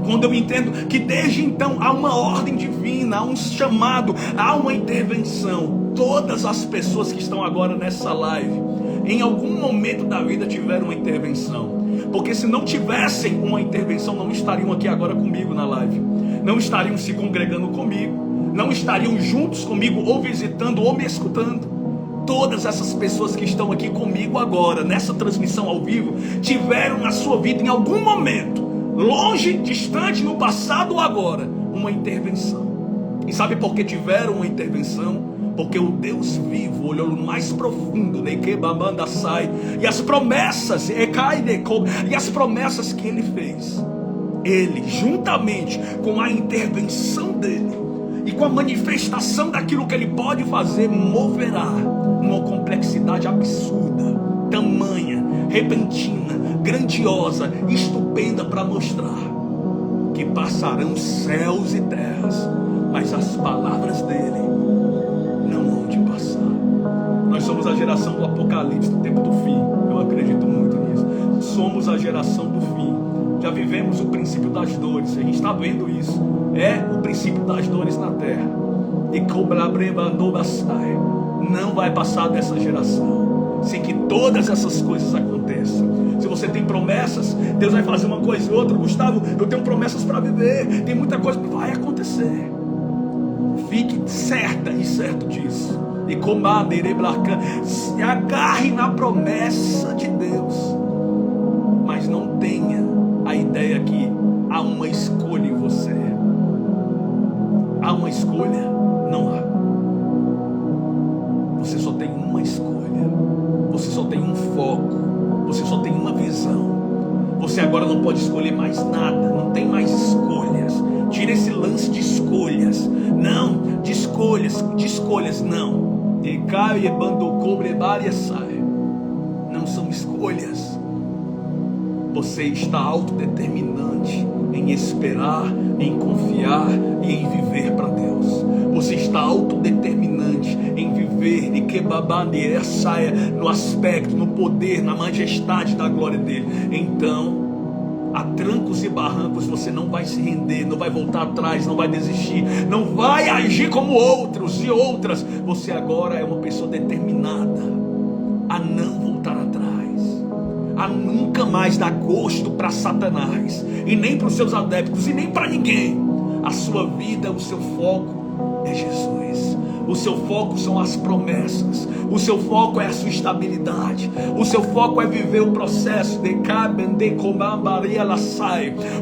quando eu entendo que desde então há uma ordem divina, há um chamado, há uma intervenção. Todas as pessoas que estão agora nessa live, em algum momento da vida tiveram uma intervenção, porque se não tivessem uma intervenção, não estariam aqui agora comigo na live, não estariam se congregando comigo, não estariam juntos comigo, ou visitando, ou me escutando. Todas essas pessoas que estão aqui comigo agora, nessa transmissão ao vivo, tiveram na sua vida em algum momento, longe, distante, no passado ou agora, uma intervenção. E sabe por que tiveram uma intervenção? Porque o Deus vivo olhou no mais profundo, e as promessas, e as promessas que Ele fez, Ele, juntamente com a intervenção dEle, e com a manifestação daquilo que Ele pode fazer, moverá uma complexidade absurda, tamanha, repentina, grandiosa, estupenda, para mostrar que passarão céus e terras, mas as palavras dEle não hão de passar. Nós somos a geração do Apocalipse, do tempo do fim. Eu acredito muito nisso. Somos a geração do fim. Já vivemos o princípio das dores. A gente está vendo isso. É o princípio das dores na terra. E não vai passar dessa geração sem que todas essas coisas aconteçam. Se você tem promessas, Deus vai fazer uma coisa e outra. Gustavo, eu tenho promessas para viver. Tem muita coisa que vai acontecer. Fique certa e certo disso. E se agarre na promessa de Deus. Mas não tenha a ideia que há uma escolha em você. Há uma escolha? Não há. Você só tem uma escolha. Você só tem um foco. Você só tem uma visão. Você agora não pode escolher mais nada. Não tem mais escolhas. Tira esse lance de escolhas. Não, de escolhas não. Não são escolhas. Você está autodeterminante em esperar, em confiar e em viver para Deus. Você está autodeterminante em viver no aspecto, no poder, na majestade da glória dele. Então, a trancos e barrancos você não vai se render, não vai voltar atrás, não vai desistir, não vai agir como outros e outras. Você agora é uma pessoa determinada a não voltar atrás, a nunca mais dar gosto para Satanás, e nem para os seus adeptos, e nem para ninguém. A sua vida, o seu foco é Jesus. O seu foco são as promessas. O seu foco é a sua estabilidade. O seu foco é viver o processo de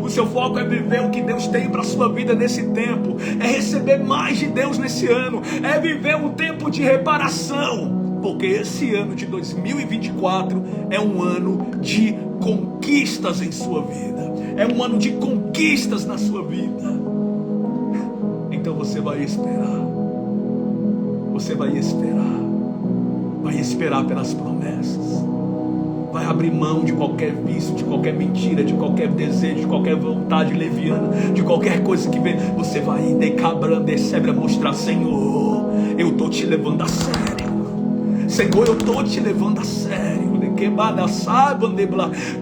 o seu foco é viver o que Deus tem para a sua vida nesse tempo. É receber mais de Deus nesse ano. É viver um tempo de reparação. Porque esse ano de 2024 é um ano de conquistas em sua vida. É um ano de conquistas na sua vida. Então você vai esperar. Você vai esperar pelas promessas, vai abrir mão de qualquer vício, de qualquer mentira, de qualquer desejo, de qualquer vontade leviana, de qualquer coisa que vem. Você vai mostrar: Senhor, eu estou te levando a sério. Senhor, eu estou te levando a sério.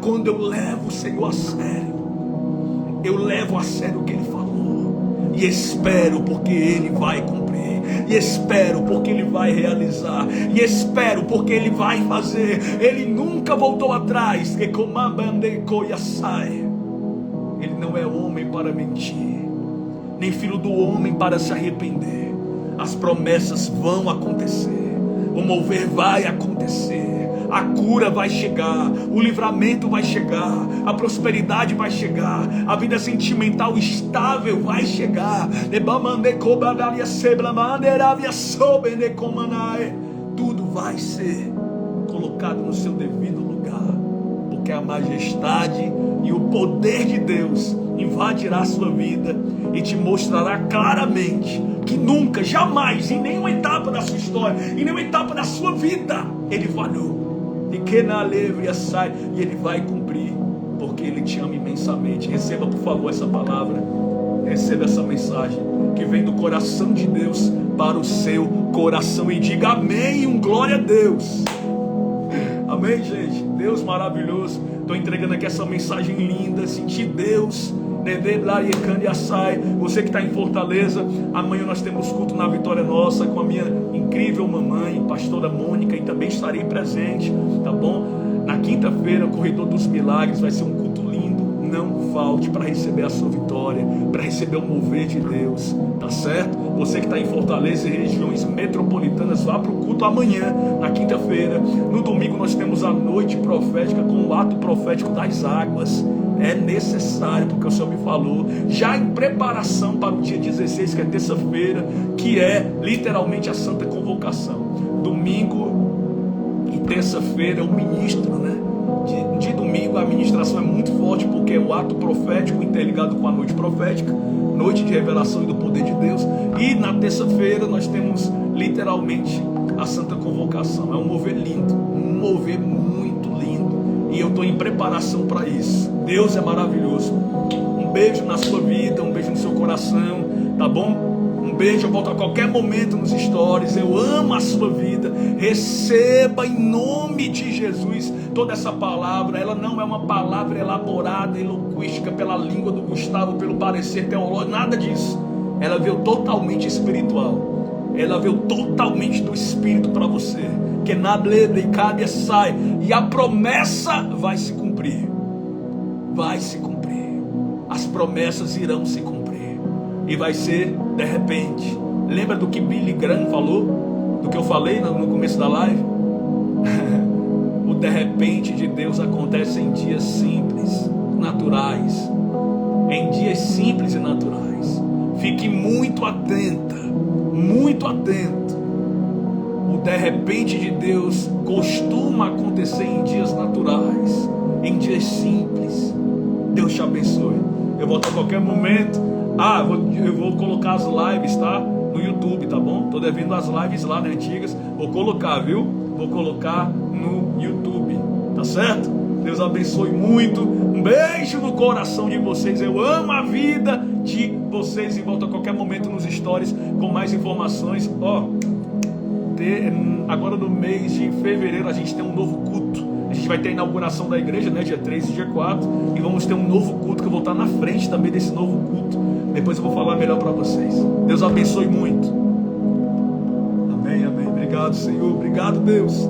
Quando eu levo o Senhor a sério, eu levo a sério o que Ele falou, e espero porque Ele vai cumprir. E espero porque Ele vai realizar. E espero porque Ele vai fazer. Ele nunca voltou atrás. Ele não é homem para mentir, nem filho do homem para se arrepender. As promessas vão acontecer. O mover vai acontecer. A cura vai chegar, o livramento vai chegar, a prosperidade vai chegar, a vida sentimental estável vai chegar. Tudo vai ser colocado no seu devido lugar, porque a majestade e o poder de Deus invadirá a sua vida e te mostrará claramente que nunca, jamais, em nenhuma etapa da sua história, em nenhuma etapa da sua vida, Ele falhou. E que na alegria sai, e Ele vai cumprir, porque Ele te ama imensamente. Receba, por favor, essa palavra. Receba essa mensagem que vem do coração de Deus para o seu coração, e diga amém, glória a Deus. Amém, gente. Deus maravilhoso. Estou entregando aqui essa mensagem linda. Senti Deus Você que está em Fortaleza, amanhã nós temos culto na Vitória Nossa com a minha incrível mamãe, pastora Mônica, e também estarei presente, tá bom? Na quinta-feira, Corredor dos Milagres, vai ser um culto lindo. Não falte para receber a sua vitória, para receber o mover de Deus, tá certo? Você que está em Fortaleza e regiões metropolitanas, vá para o culto amanhã, na quinta-feira. No domingo nós temos a noite profética com o ato profético das águas. É necessário, porque o Senhor me falou, já em preparação para o dia 16, que é terça-feira, que é literalmente a Santa Convocação. Domingo e terça-feira eu ministro, né? De domingo a ministração é muito forte, porque é o ato profético interligado com a noite profética, noite de revelação e do poder de Deus. E na terça-feira nós temos literalmente a Santa Convocação. É um mover lindo, um mover muito lindo, e eu estou em preparação para isso. Deus é maravilhoso. Um beijo na sua vida, um beijo no seu coração, tá bom? Um beijo, eu volto a qualquer momento nos stories. Eu amo a sua vida. Receba em nome de Jesus toda essa palavra. Ela não é uma palavra elaborada, eloquística pela língua do Gustavo, pelo parecer teológico, nada disso. Ela veio totalmente espiritual. Ela veio totalmente do Espírito para você. Que nada e cabe sai. E a promessa vai se cumprir. Vai se cumprir. As promessas irão se cumprir. E vai ser de repente. Lembra do que Billy Graham falou? Do que eu falei no começo da live? O de repente de Deus acontece em dias simples, naturais. Em dias simples e naturais. Fique muito atenta. Muito atento. O de repente de Deus costuma acontecer em dias naturais. Em dias simples. Deus te abençoe. Eu volto a qualquer momento. Eu vou colocar as lives, tá? No YouTube, tá bom? Tô devendo as lives lá, né, antigas. Vou colocar, viu? Vou colocar no YouTube, tá certo? Deus abençoe muito. Um beijo no coração de vocês. Eu amo a vida de vocês. E volto a qualquer momento nos stories com mais informações. Agora no mês de fevereiro a gente tem um novo culto. A gente vai ter a inauguração da igreja, né? Dia 3 e dia 4. E vamos ter um novo culto, que eu vou estar na frente também desse novo culto. Depois eu vou falar melhor para vocês. Deus abençoe muito. Amém, amém. Obrigado, Senhor. Obrigado, Deus.